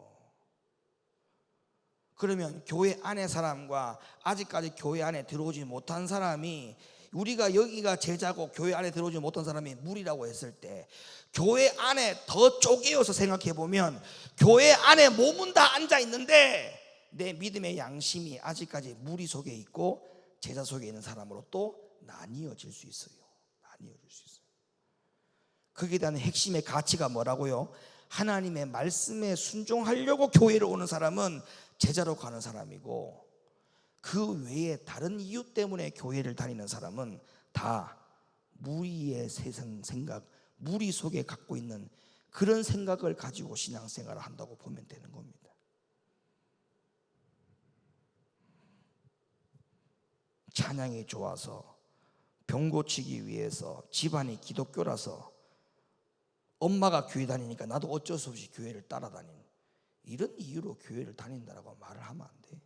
그러면 교회 안의 사람과 아직까지 교회 안에 들어오지 못한 사람이, 우리가 여기가 제자고 교회 안에 들어오지 못한 사람이 무리라고 했을 때, 교회 안에 더 쪼개어서 생각해 보면 교회 안에 몸은 다 앉아 있는데 내 믿음의 양심이 아직까지 무리 속에 있고 제자 속에 있는 사람으로 또 나뉘어질 수 있어요. 나뉘어질 수 있어요. 거기에 대한 핵심의 가치가 뭐라고요? 하나님의 말씀에 순종하려고 교회를 오는 사람은 제자로 가는 사람이고, 그 외에 다른 이유 때문에 교회를 다니는 사람은 다 무리의 세상 생각, 무리 속에 갖고 있는 그런 생각을 가지고 신앙생활을 한다고 보면 되는 겁니다. 찬양이 좋아서, 병 고치기 위해서, 집안이 기독교라서, 엄마가 교회 다니니까 나도 어쩔 수 없이 교회를 따라다니는, 이런 이유로 교회를 다닌다라고 말을 하면 안 돼.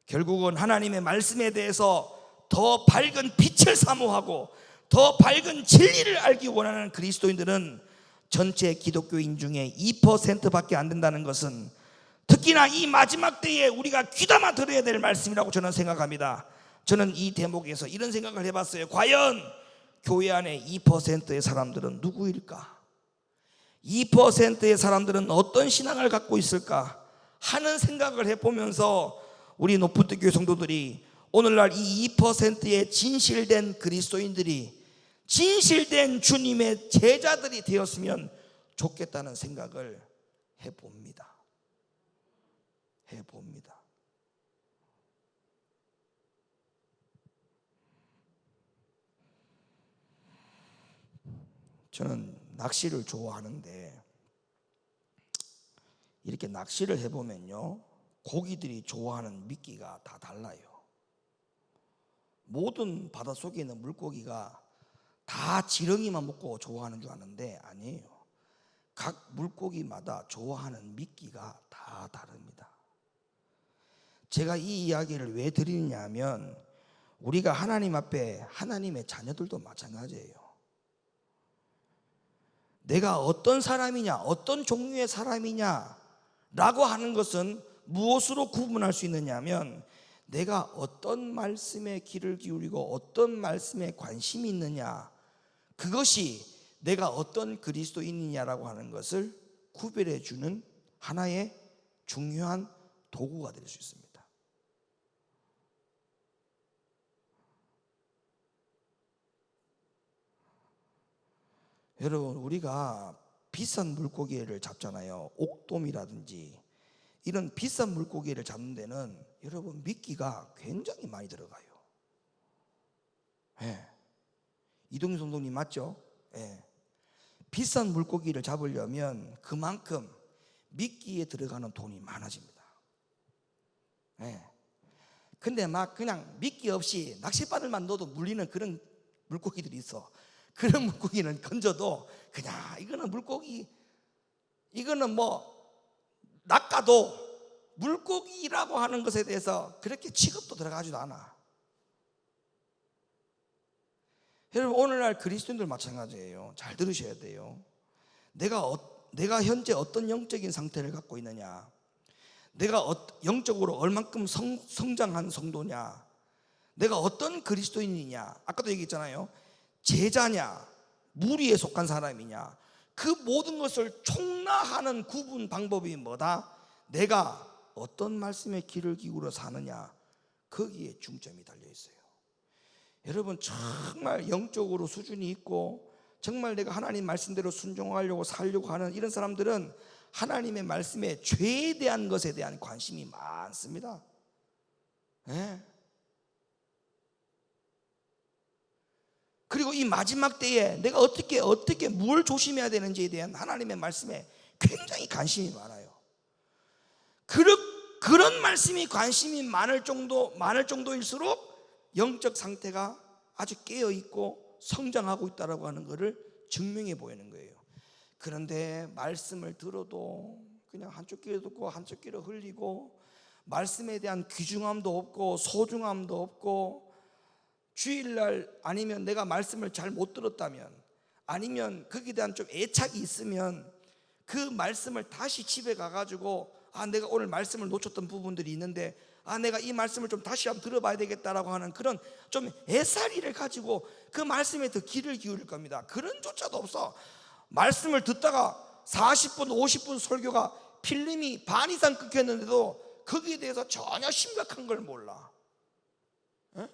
결국은 하나님의 말씀에 대해서 더 밝은 빛을 사모하고 더 밝은 진리를 알기 원하는 그리스도인들은 전체 기독교인 중에 2%밖에 안 된다는 것은 특히나 이 마지막 때에 우리가 귀담아 들어야 될 말씀이라고 저는 생각합니다. 저는 이 대목에서 이런 생각을 해봤어요. 과연 교회 안에 2%의 사람들은 누구일까? 2%의 사람들은 어떤 신앙을 갖고 있을까 하는 생각을 해보면서 우리 노푸트 교회 성도들이 오늘날 이 2%의 진실된 그리스도인들이, 진실된 주님의 제자들이 되었으면 좋겠다는 생각을 해봅니다. 저는 낚시를 좋아하는데, 이렇게 낚시를 해보면요, 고기들이 좋아하는 미끼가 다 달라요. 모든 바닷속에 있는 물고기가 다 지렁이만 먹고 좋아하는 줄 아는데 아니에요. 각 물고기마다 좋아하는 미끼가 다 다릅니다. 제가 이 이야기를 왜 드리느냐 하면, 우리가 하나님 앞에 하나님의 자녀들도 마찬가지예요. 내가 어떤 사람이냐, 어떤 종류의 사람이냐 라고 하는 것은 무엇으로 구분할 수 있느냐 하면 내가 어떤 말씀에 귀를 기울이고 어떤 말씀에 관심이 있느냐, 그것이 내가 어떤 그리스도인이냐라고 하는 것을 구별해 주는 하나의 중요한 도구가 될 수 있습니다. 여러분, 우리가 비싼 물고기를 잡잖아요. 옥돔이라든지 이런 비싼 물고기를 잡는 데는 여러분 미끼가 굉장히 많이 들어가요. 예. 이동희 감독님 맞죠? 예. 비싼 물고기를 잡으려면 그만큼 미끼에 들어가는 돈이 많아집니다. 예. 근데 막 그냥 미끼 없이 낚싯바늘만 넣어도 물리는 그런 물고기들이 있어. 그런 물고기는 건져도 그냥 이거는 물고기, 이거는 뭐 낚아도 물고기라고 하는 것에 대해서 그렇게 취급도 들어가지도 않아. 여러분, 오늘날 그리스도인들 마찬가지예요. 잘 들으셔야 돼요. 내가 현재 어떤 영적인 상태를 갖고 있느냐, 내가 영적으로 얼만큼 성장한 성도냐, 내가 어떤 그리스도인이냐, 아까도 얘기했잖아요. 제자냐, 무리에 속한 사람이냐, 그 모든 것을 총괄하는 구분 방법이 뭐다? 내가 어떤 말씀에 귀를 기울여 사느냐, 거기에 중점이 달려 있어요. 여러분, 정말 영적으로 수준이 있고 정말 내가 하나님 말씀대로 순종하려고 살려고 하는 이런 사람들은 하나님의 말씀에 죄에 대한 것에 대한 관심이 많습니다. 네. 그리고 이 마지막 때에 내가 어떻게 뭘 조심해야 되는지에 대한 하나님의 말씀에 굉장히 관심이 많아요. 그런 말씀이 관심이 많을 정도일수록 영적 상태가 아주 깨어 있고 성장하고 있다라고 하는 것을 증명해 보이는 거예요. 그런데 말씀을 들어도 그냥 한쪽 귀로 듣고 한쪽 귀로 흘리고 말씀에 대한 귀중함도 없고 소중함도 없고, 주일날 아니면 내가 말씀을 잘 못 들었다면, 아니면 거기에 대한 좀 애착이 있으면 그 말씀을 다시 집에 가가지고 내가 오늘 말씀을 놓쳤던 부분들이 있는데 내가 이 말씀을 좀 다시 한번 들어봐야 되겠다라고 하는 그런 좀 애살이를 가지고 그 말씀에 더 귀를 기울일 겁니다. 그런 조차도 없어. 말씀을 듣다가 40분 50분 설교가 필름이 반 이상 끊겼는데도 거기에 대해서 전혀 심각한 걸 몰라. 에?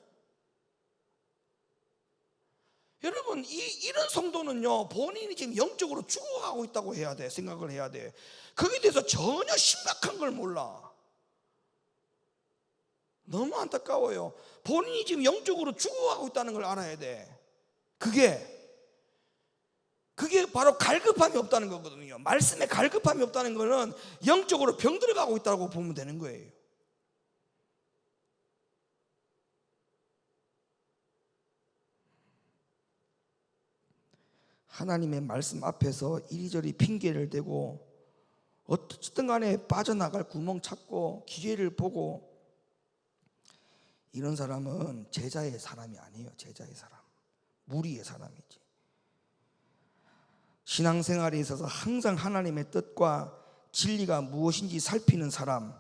여러분, 이런 성도는요, 본인이 지금 영적으로 죽어가고 있다고 해야 돼. 생각을 해야 돼. 거기에 대해서 전혀 심각한 걸 몰라. 너무 안타까워요. 본인이 지금 영적으로 죽어가고 있다는 걸 알아야 돼. 그게 바로 갈급함이 없다는 거거든요. 말씀에 갈급함이 없다는 거는 영적으로 병들어가고 있다고 보면 되는 거예요. 하나님의 말씀 앞에서 이리저리 핑계를 대고 어떻든 간에 빠져나갈 구멍 찾고 기회를 보고, 이런 사람은 제자의 사람이 아니에요. 제자의 사람, 무리의 사람이지. 신앙생활에 있어서 항상 하나님의 뜻과 진리가 무엇인지 살피는 사람,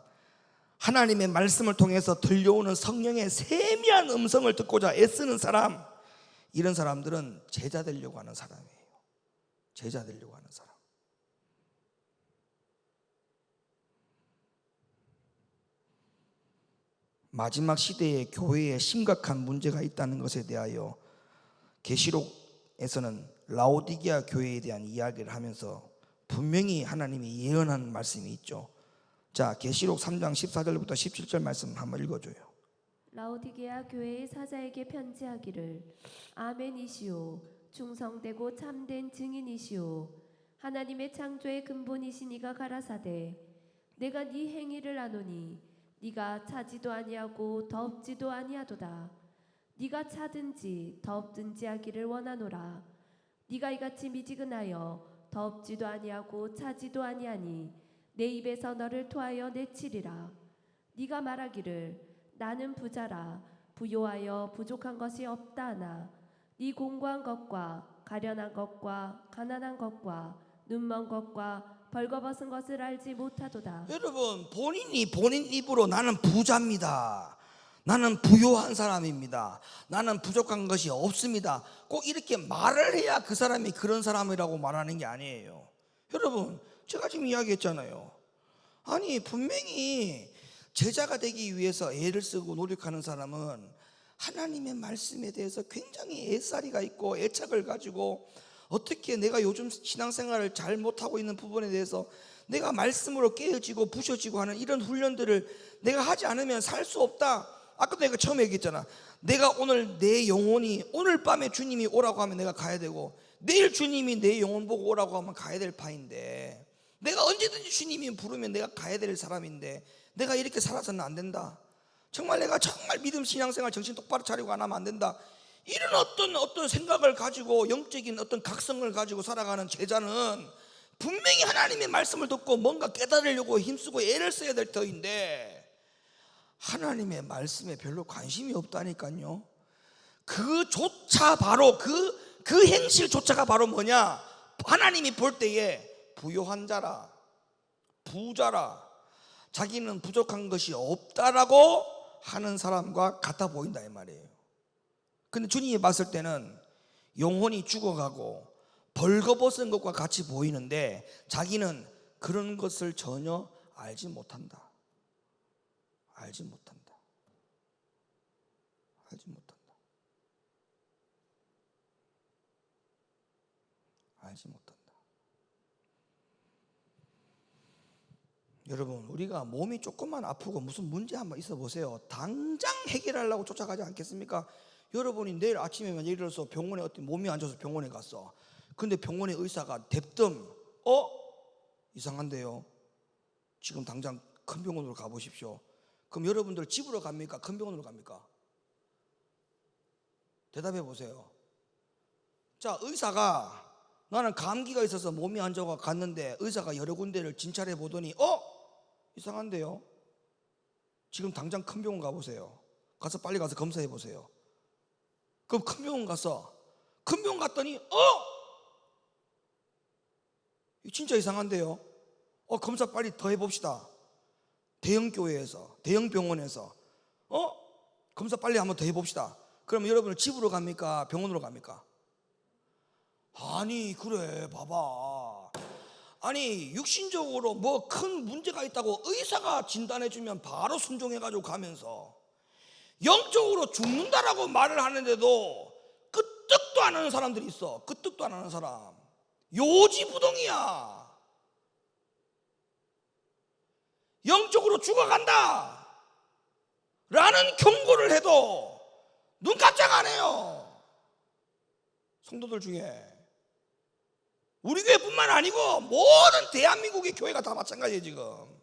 하나님의 말씀을 통해서 들려오는 성령의 세미한 음성을 듣고자 애쓰는 사람, 이런 사람들은 제자 되려고 하는 사람이에요. 제자 되려고 하는 사람. 마지막 시대에 교회에 심각한 문제가 있다는 것에 대하여 계시록에서는 라오디게아 교회에 대한 이야기를 하면서 분명히 하나님이 예언한 말씀이 있죠. 자, 계시록 3장 14절부터 17절 말씀 한번 읽어줘요. 라오디게아 교회의 사자에게 편지하기를, 아멘이시오, 충성되고 참된 증인이시오, 하나님의 창조의 근본이신 이가 가라사대, 내가 네 행위를 아노니 네가 차지도 아니하고 덥지도 아니하도다. 네가 차든지 덥든지 하기를 원하노라. 네가 이같이 미지근하여 덥지도 아니하고 차지도 아니하니 내 입에서 너를 토하여 내치리라. 네가 말하기를 나는 부자라, 부요하여 부족한 것이 없다 하나 네 공고한 것과 가련한 것과 가난한 것과 눈먼 것과 벌거벗은 것을 알지 못하도다. 여러분, 본인이 본인 입으로 나는 부자입니다, 나는 부요한 사람입니다, 나는 부족한 것이 없습니다, 꼭 이렇게 말을 해야 그 사람이 그런 사람이라고 말하는 게 아니에요. 여러분, 제가 지금 이야기했잖아요. 아니, 분명히 제자가 되기 위해서 애를 쓰고 노력하는 사람은 하나님의 말씀에 대해서 굉장히 애살이가 있고 애착을 가지고, 어떻게 내가 요즘 신앙생활을 잘 못하고 있는 부분에 대해서 내가 말씀으로 깨어지고 부셔지고 하는 이런 훈련들을 내가 하지 않으면 살 수 없다. 아까도 내가 처음에 얘기했잖아. 내가 오늘 내 영혼이, 오늘 밤에 주님이 오라고 하면 내가 가야 되고, 내일 주님이 내 영혼 보고 오라고 하면 가야 될 파인데, 내가 언제든지 주님이 부르면 내가 가야 될 사람인데 내가 이렇게 살아서는 안 된다. 정말 내가 정말 믿음 신앙생활 정신 똑바로 차리고 안 하면 안 된다. 이런 어떤 생각을 가지고 영적인 어떤 각성을 가지고 살아가는 제자는 분명히 하나님의 말씀을 듣고 뭔가 깨달으려고 힘쓰고 애를 써야 될 터인데, 하나님의 말씀에 별로 관심이 없다니까요. 그조차 바로 그 행실조차가 바로 뭐냐, 하나님이 볼 때에 부요한 자라, 부자라, 자기는 부족한 것이 없다라고 하는 사람과 같아 보인다 이 말이에요. 근데 주님이 봤을 때는 영혼이 죽어가고 벌거벗은 것과 같이 보이는데 자기는 그런 것을 전혀 알지 못한다. 알지 못한다. 알지 못한다. 알지 못한다. 여러분, 우리가 몸이 조금만 아프고 무슨 문제 한번 있어 보세요. 당장 해결하려고 쫓아가지 않겠습니까? 여러분이 내일 아침에 예를 들어서 병원에 어떤 몸이 안 좋아서 병원에 갔어. 근데 병원의 의사가 대뜸 이상한데요, 지금 당장 큰 병원으로 가보십시오. 그럼 여러분들 집으로 갑니까? 큰 병원으로 갑니까? 대답해 보세요. 자, 의사가 나는 감기가 있어서 몸이 안 좋아 갔는데 의사가 여러 군데를 진찰해 보더니 이상한데요, 지금 당장 큰 병원 가보세요. 가서 빨리 가서 검사해 보세요. 그럼 큰 병원 갔더니 진짜 이상한데요, 검사 빨리 더 해봅시다. 대형 교회에서, 대형 병원에서 검사 빨리 한번 더 해봅시다. 그럼 여러분은 집으로 갑니까? 병원으로 갑니까? 아니, 그래, 봐봐. 아니, 육신적으로 뭐 큰 문제가 있다고 의사가 진단해주면 바로 순종해가지고 가면서, 영적으로 죽는다라고 말을 하는데도 끄떡도 안 하는 사람들이 있어. 끄떡도 안 하는 사람. 요지부동이야. 영적으로 죽어간다 라는 경고를 해도 눈 깜짝 안 해요. 성도들 중에 우리 교회뿐만 아니고 모든 대한민국의 교회가 다 마찬가지예요 지금.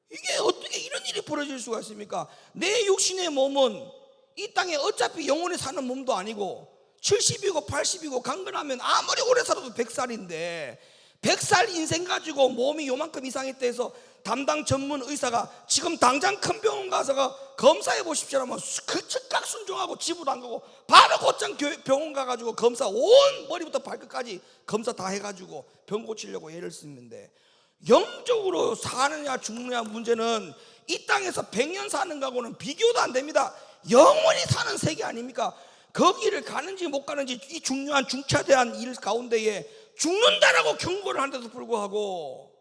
이게 어떻게 이런 일이 벌어질 수가 있습니까? 내 육신의 몸은 이 땅에 어차피 영원히 사는 몸도 아니고 70이고 80이고 강건하면 아무리 오래 살아도 100살인데 100살 인생 가지고 몸이 요만큼 이상했다 해서 담당 전문 의사가 지금 당장 큰 병원 가서 검사해 보십시오 하면 그 즉각 순종하고 집으로 안 가고 바로 곧장 병원 가가지고 검사 온 머리부터 발끝까지 검사 다 해가지고 병 고치려고 애를 쓰는데, 영적으로 사느냐 죽느냐 문제는 이 땅에서 100년 사는 거하고는 비교도 안 됩니다. 영원히 사는 세계 아닙니까? 거기를 가는지 못 가는지 이 중요한 중차대한 일 가운데에 죽는다라고 경고를 하는데도 불구하고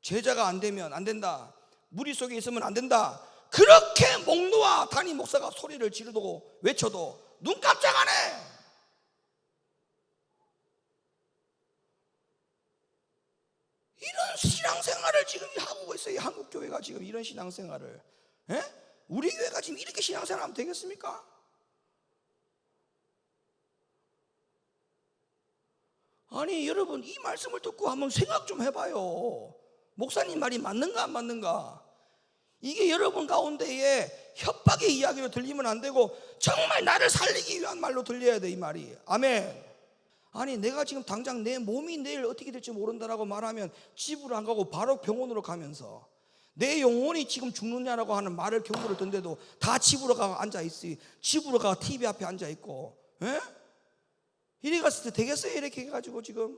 제자가 안 되면 안 된다, 무리 속에 있으면 안 된다, 그렇게 목놓아 담임 목사가 소리를 지르고 외쳐도 눈 깜짝 안 해. 이런 신앙생활을 지금 하고 있어요. 한국 교회가 지금 이런 신앙생활을. 우리 교회가 지금 이렇게 신앙생활하면 되겠습니까? 아니, 여러분, 이 말씀을 듣고 한번 생각 좀 해봐요. 목사님 말이 맞는가 안 맞는가? 이게 여러분 가운데에 협박의 이야기로 들리면 안 되고 정말 나를 살리기 위한 말로 들려야 돼, 이 말이. 아멘. 아니, 내가 지금 당장 내 몸이 내일 어떻게 될지 모른다라고 말하면 집으로 안 가고 바로 병원으로 가면서 내 영혼이 지금 죽느냐라고 하는 말을 경고를 듣는데도 다 집으로 가 앉아 있어요. 집으로 가 TV 앞에 앉아 있고, 예? 이래 갔을 때 되겠어요? 이렇게 해가지고 지금.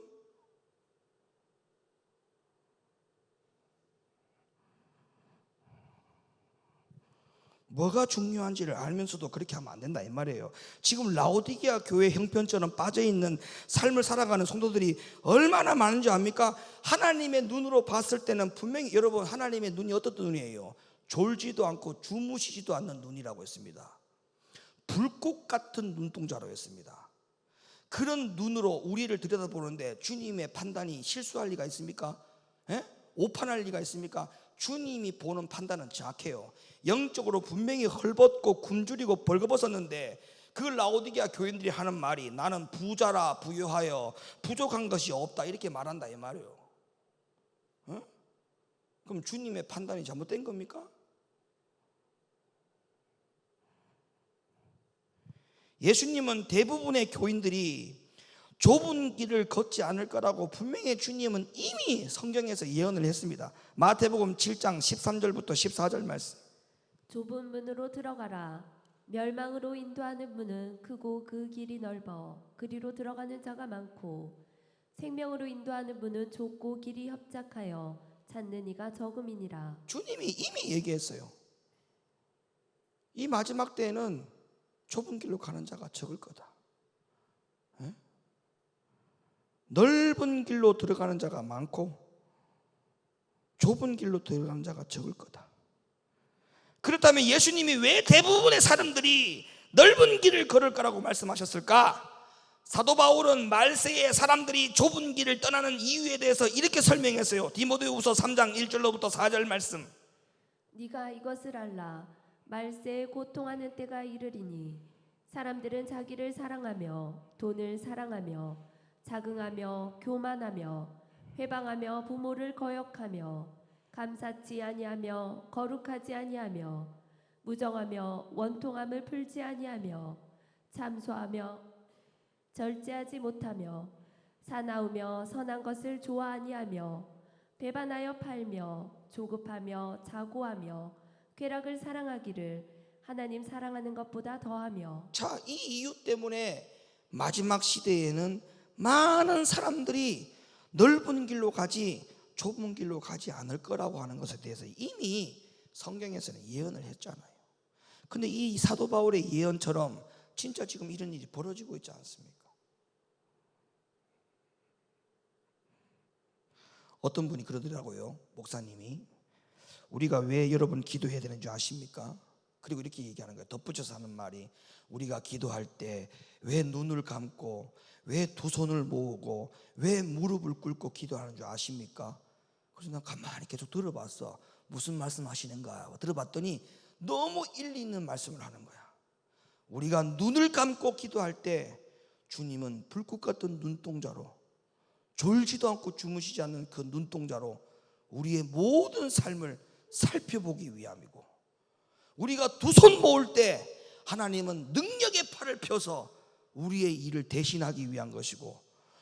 뭐가 중요한지를 알면서도 그렇게 하면 안 된다 이 말이에요. 지금 라오디게아 교회 형편처럼 빠져있는 삶을 살아가는 성도들이 얼마나 많은지 압니까? 하나님의 눈으로 봤을 때는 분명히 여러분, 하나님의 눈이 어떤 눈이에요? 졸지도 않고 주무시지도 않는 눈이라고 했습니다. 불꽃 같은 눈동자로 했습니다. 그런 눈으로 우리를 들여다보는데 주님의 판단이 실수할 리가 있습니까? 예? 오판할 리가 있습니까? 주님이 보는 판단은 정확해요. 영적으로 분명히 헐벗고 굶주리고 벌거벗었는데 그 라오디게아 교인들이 하는 말이 나는 부자라 부유하여 부족한 것이 없다 이렇게 말한다 이 말이에요. 어? 그럼 주님의 판단이 잘못된 겁니까? 예수님은 대부분의 교인들이 좁은 길을 걷지 않을 거라고 분명히 주님은 이미 성경에서 예언을 했습니다. 마태복음 7장 13절부터 14절 말씀. 좁은 문으로 들어가라. 멸망으로 인도하는 문은 크고 그 길이 넓어 그리로 들어가는 자가 많고 생명으로 인도하는 문은 좁고 길이 협착하여 찾는 이가 적음이니라. 주님이 이미 얘기했어요. 이 마지막 때에는 좁은 길로 가는 자가 적을 거다. 에? 넓은 길로 들어가는 자가 많고 좁은 길로 들어가는 자가 적을 거다. 그렇다면 예수님이 왜 대부분의 사람들이 넓은 길을 걸을 거라고 말씀하셨을까? 사도 바울은 말세의 사람들이 좁은 길을 떠나는 이유에 대해서 이렇게 설명했어요. 디모데후서 3장 1절로부터 4절 말씀. 네가 이것을 알라. 말세에 고통하는 때가 이르리니 사람들은 자기를 사랑하며 돈을 사랑하며 자긍하며 교만하며 회방하며 부모를 거역하며 감사치 아니하며 거룩하지 아니하며 무정하며 원통함을 풀지 아니하며 참소하며 절제하지 못하며 사나우며 선한 것을 좋아하니하며 배반하여 팔며 조급하며 자고하며 쾌락을 사랑하기를 하나님 사랑하는 것보다 더하며. 자, 이 이유 때문에 마지막 시대에는 많은 사람들이 넓은 길로 가지 좁은 길로 가지 않을 거라고 하는 것에 대해서 이미 성경에서는 예언을 했잖아요. 근데 이 사도 바울의 예언처럼 진짜 지금 이런 일이 벌어지고 있지 않습니까? 어떤 분이 그러더라고요. 목사님이 우리가 왜 여러분 기도해야 되는 줄 아십니까? 그리고 이렇게 얘기하는 거예요. 덧붙여서 하는 말이 우리가 기도할 때 왜 눈을 감고 왜 두 손을 모으고 왜 무릎을 꿇고 기도하는 줄 아십니까? 그래서 난 가만히 계속 들어봤어. 무슨 말씀 하시는가 들어봤더니 너무 일리 있는 말씀을 하는 거야. 우리가 눈을 감고 기도할 때 주님은 불꽃 같은 눈동자로 졸지도 않고 주무시지 않는 그 눈동자로 우리의 모든 삶을 살펴보기 위함이고, 우리가 두 손 모을 때 하나님은 능력의 팔을 펴서 우리의 일을 대신하기 위한 것이고,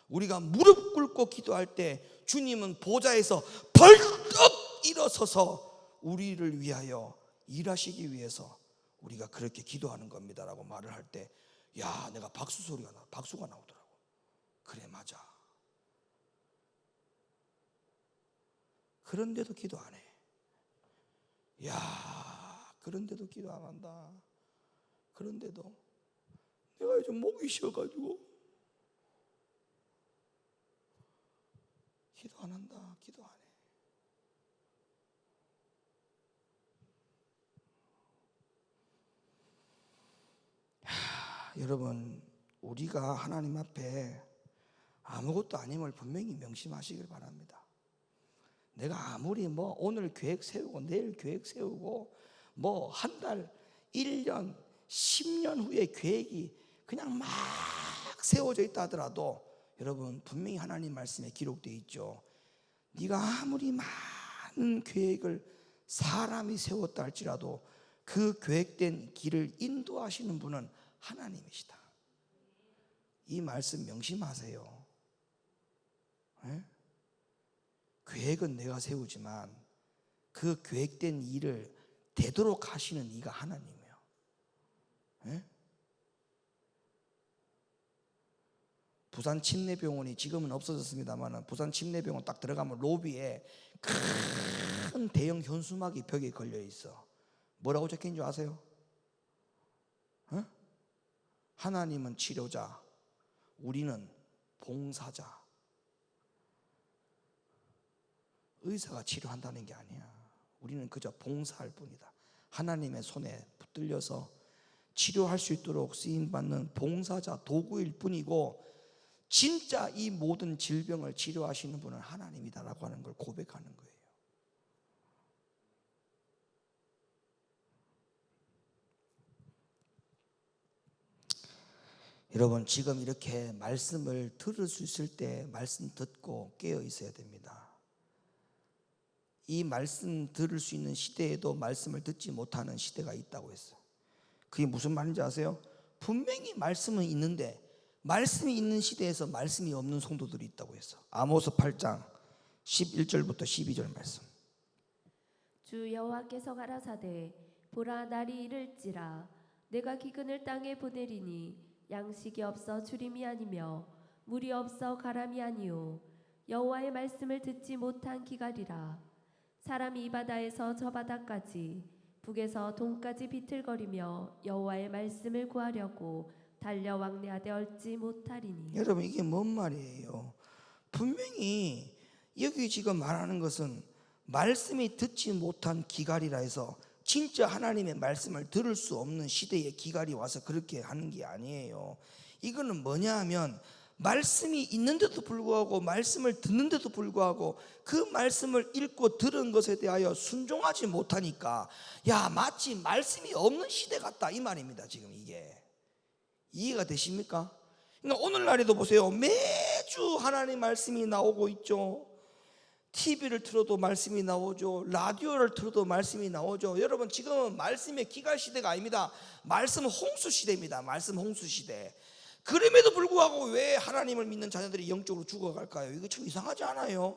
우리가 무릎 꿇고 기도할 때 주님은 보좌에서 벌떡 일어서서 우리를 위하여 일하시기 위해서 우리가 그렇게 기도하는 겁니다라고 말을 할 때, 야, 내가 박수가 나오더라고. 그래, 맞아. 그런데도 기도 안 해. 야, 그런데도 기도 안 한다. 그런데도 내가 요즘 목이 쉬어가지고 기도 안 한다. 기도 안 해. 여러분, 우리가 하나님 앞에 아무것도 아님을 분명히 명심하시길 바랍니다. 내가 아무리 오늘 계획 세우고 내일 계획 세우고 한 달, 1년, 10년 후에 계획이 그냥 막 세워져 있다 하더라도 여러분, 분명히 하나님 말씀에 기록되어 있죠. 네가 아무리 많은 계획을 사람이 세웠다 할지라도 그 계획된 길을 인도하시는 분은 하나님이시다. 이 말씀 명심하세요. 네? 계획은 내가 세우지만 그 계획된 일을 되도록 하시는 이가 하나님이에요. 예? 부산 침례병원이 지금은 없어졌습니다만, 부산 침례병원 딱 들어가면 로비에 큰 대형 현수막이 벽에 걸려 있어. 뭐라고 적혀 있는 줄 아세요? 어? 하나님은 치료자, 우리는 봉사자. 의사가 치료한다는 게 아니야. 우리는 그저 봉사할 뿐이다. 하나님의 손에 붙들려서 치료할 수 있도록 쓰임받는 봉사자, 도구일 뿐이고, 진짜 이 모든 질병을 치료하시는 분은 하나님이다라고 하는 걸 고백하는 거예요. 여러분, 지금 이렇게 말씀을 들을 수 있을 때 말씀 듣고 깨어 있어야 됩니다. 이 말씀 들을 수 있는 시대에도 말씀을 듣지 못하는 시대가 있다고 했어요. 그게 무슨 말인지 아세요? 분명히 말씀은 있는데 말씀이 있는 시대에서 말씀이 없는 성도들이 있다고 했어. 아모스 8장 11절부터 12절 말씀. 주 여호와께서 가라사대 보라 날이 이를지라 내가 기근을 땅에 보내리니 양식이 없어 주림이 아니며 물이 없어 가람이 아니요 여호와의 말씀을 듣지 못한 기갈이라. 사람이 이 바다에서 저 바다까지 북에서 동까지 비틀거리며 여호와의 말씀을 구하려고 달려 왕래하되 얻지 못하리니. 여러분, 이게 뭔 말이에요? 분명히 여기 지금 말하는 것은 말씀이 듣지 못한 기갈이라 해서 진짜 하나님의 말씀을 들을 수 없는 시대에 기갈이 와서 그렇게 하는 게 아니에요. 이거는 뭐냐 하면 말씀이 있는데도 불구하고 말씀을 듣는데도 불구하고 그 말씀을 읽고 들은 것에 대하여 순종하지 못하니까 야, 마치 말씀이 없는 시대 같다 이 말입니다. 지금 이게 이해가 되십니까? 그러니까 오늘날에도 보세요. 매주 하나님 말씀이 나오고 있죠. TV를 틀어도 말씀이 나오죠. 라디오를 틀어도 말씀이 나오죠. 여러분, 지금은 말씀의 기갈 시대가 아닙니다. 말씀 홍수 시대입니다. 말씀 홍수 시대. 그럼에도 불구하고 왜 하나님을 믿는 자녀들이 영적으로 죽어갈까요? 이거 참 이상하지 않아요?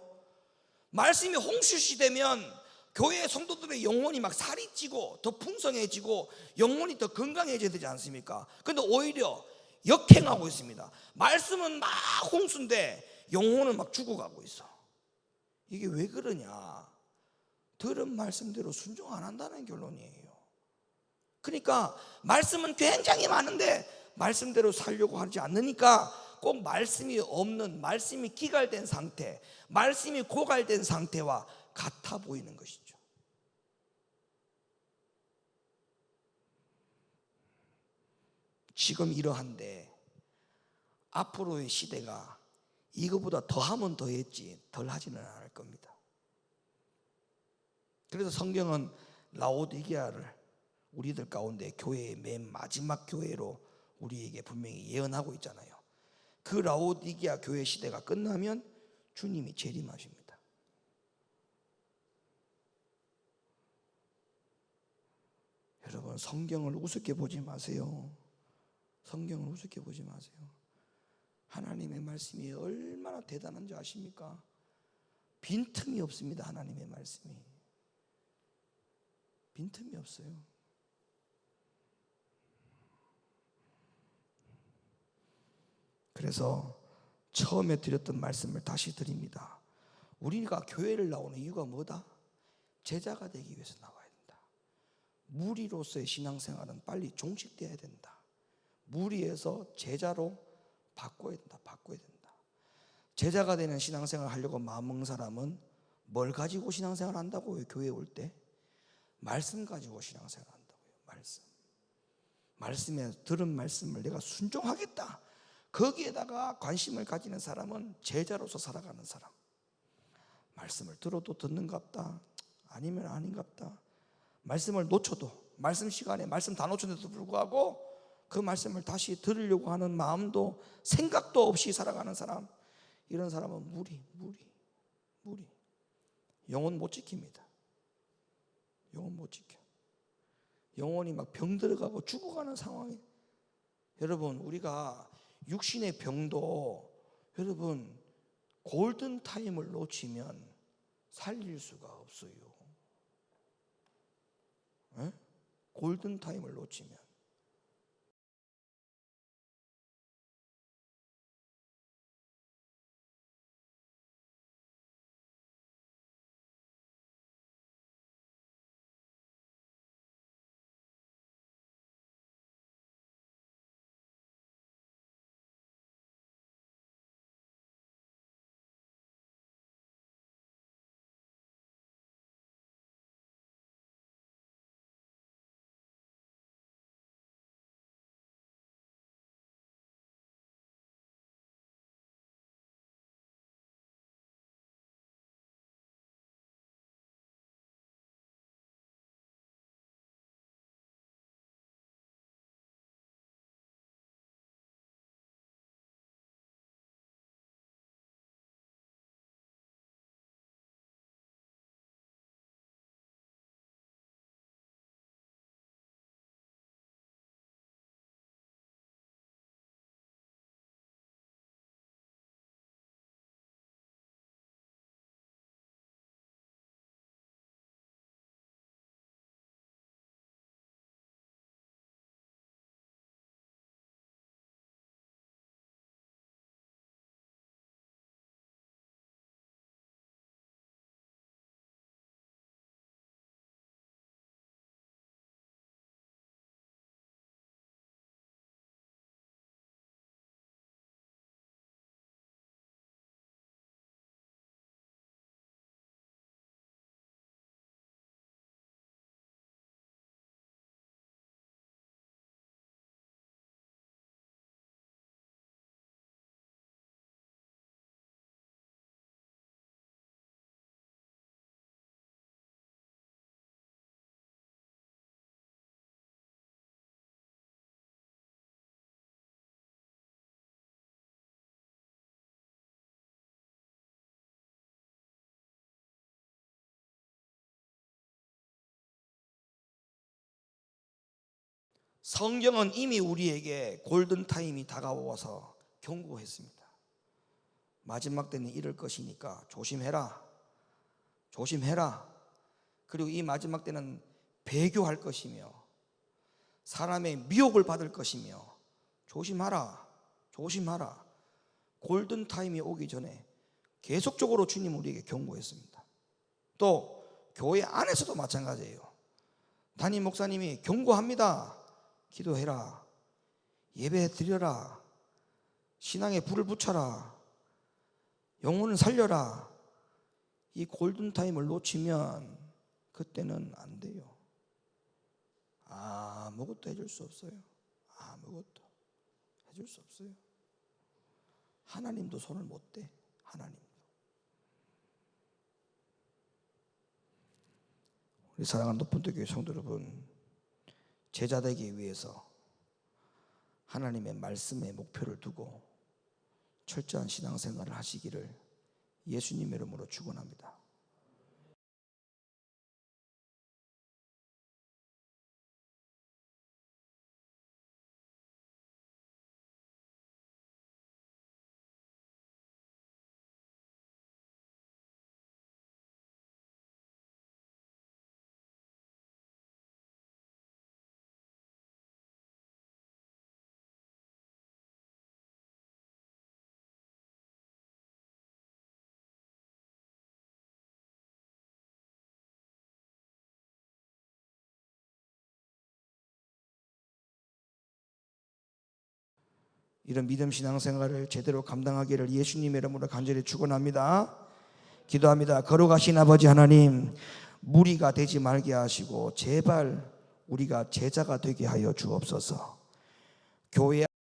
말씀이 홍수 시대면 교회 성도들의 영혼이 막 살이 찌고 더 풍성해지고 영혼이 더 건강해져야 되지 않습니까? 그런데 오히려 역행하고 있습니다. 말씀은 막 홍수인데 영혼은 막 죽어가고 있어. 이게 왜 그러냐? 들은 말씀대로 순종 안 한다는 결론이에요. 그러니까 말씀은 굉장히 많은데 말씀대로 살려고 하지 않으니까 꼭 말씀이 없는, 말씀이 기갈된 상태, 말씀이 고갈된 상태와 같아 보이는 것이죠. 지금 이러한데 앞으로의 시대가 이거보다 더하면 더했지 덜 하지는 않을 겁니다. 그래서 성경은 라오디게아를 우리들 가운데 교회의 맨 마지막 교회로 우리에게 분명히 예언하고 있잖아요. 그 라오디게아 교회 시대가 끝나면 주님이 재림하십니다. 여러분, 성경을 우습게 보지 마세요. 성경을 우습게 보지 마세요. 하나님의 말씀이 얼마나 대단한지 아십니까? 빈틈이 없습니다. 하나님의 말씀이 빈틈이 없어요. 그래서 처음에 드렸던 말씀을 다시 드립니다. 우리가 교회를 나오는 이유가 뭐다? 제자가 되기 위해서 나와야 된다. 무리로서의 신앙생활은 빨리 종식돼야 된다. 무리에서 제자로 바꿔야 된다. 바꿔야 된다. 제자가 되는 신앙생활을 하려고 마음먹는 사람은 뭘 가지고 신앙생활을 한다고요? 교회에 올 때 말씀 가지고 신앙생활을 한다고요. 말씀. 말씀에 들은 말씀을 내가 순종하겠다. 거기에다가 관심을 가지는 사람은 제자로서 살아가는 사람. 말씀을 들어도 듣는갑다, 아니면 아닌갑다. 말씀을 놓쳐도, 말씀 시간에 말씀 다 놓쳤는데도 불구하고 그 말씀을 다시 들으려고 하는 마음도 생각도 없이 살아가는 사람, 이런 사람은 무리. 영혼 못 지킵니다. 영혼 못 지켜. 영혼이 막 병들어가고 죽어가는 상황이. 여러분, 우리가 육신의 병도 여러분 골든 타임을 놓치면 살릴 수가 없어요. 골든타임을 놓치면 성경은 이미 우리에게 골든타임이 다가와서 경고했습니다. 마지막 때는 이럴 것이니까 조심해라. 조심해라. 그리고 이 마지막 때는 배교할 것이며 사람의 미혹을 받을 것이며 조심하라. 조심하라. 골든타임이 오기 전에 계속적으로 주님 우리에게 경고했습니다. 또 교회 안에서도 마찬가지예요. 담임 목사님이 경고합니다. 기도해라. 예배 드려라. 신앙에 불을 붙여라. 영혼을 살려라. 이 골든타임을 놓치면 그때는 안 돼요. 아무것도 해줄 수 없어요. 아무것도 해줄 수 없어요. 하나님도 손을 못 대. 하나님도. 우리 사랑하는 높은도 교회 성도 여러분, 제자 되기 위해서 하나님의 말씀에 목표를 두고 철저한 신앙생활을 하시기를 예수님의 이름으로 축원합니다. 이런 믿음 신앙생활을 제대로 감당하기를 예수님의 이름으로 간절히 축원합니다. 기도합니다. 거룩하신 아버지 하나님, 무리가 되지 말게 하시고 제발 우리가 제자가 되게 하여 주옵소서. 교회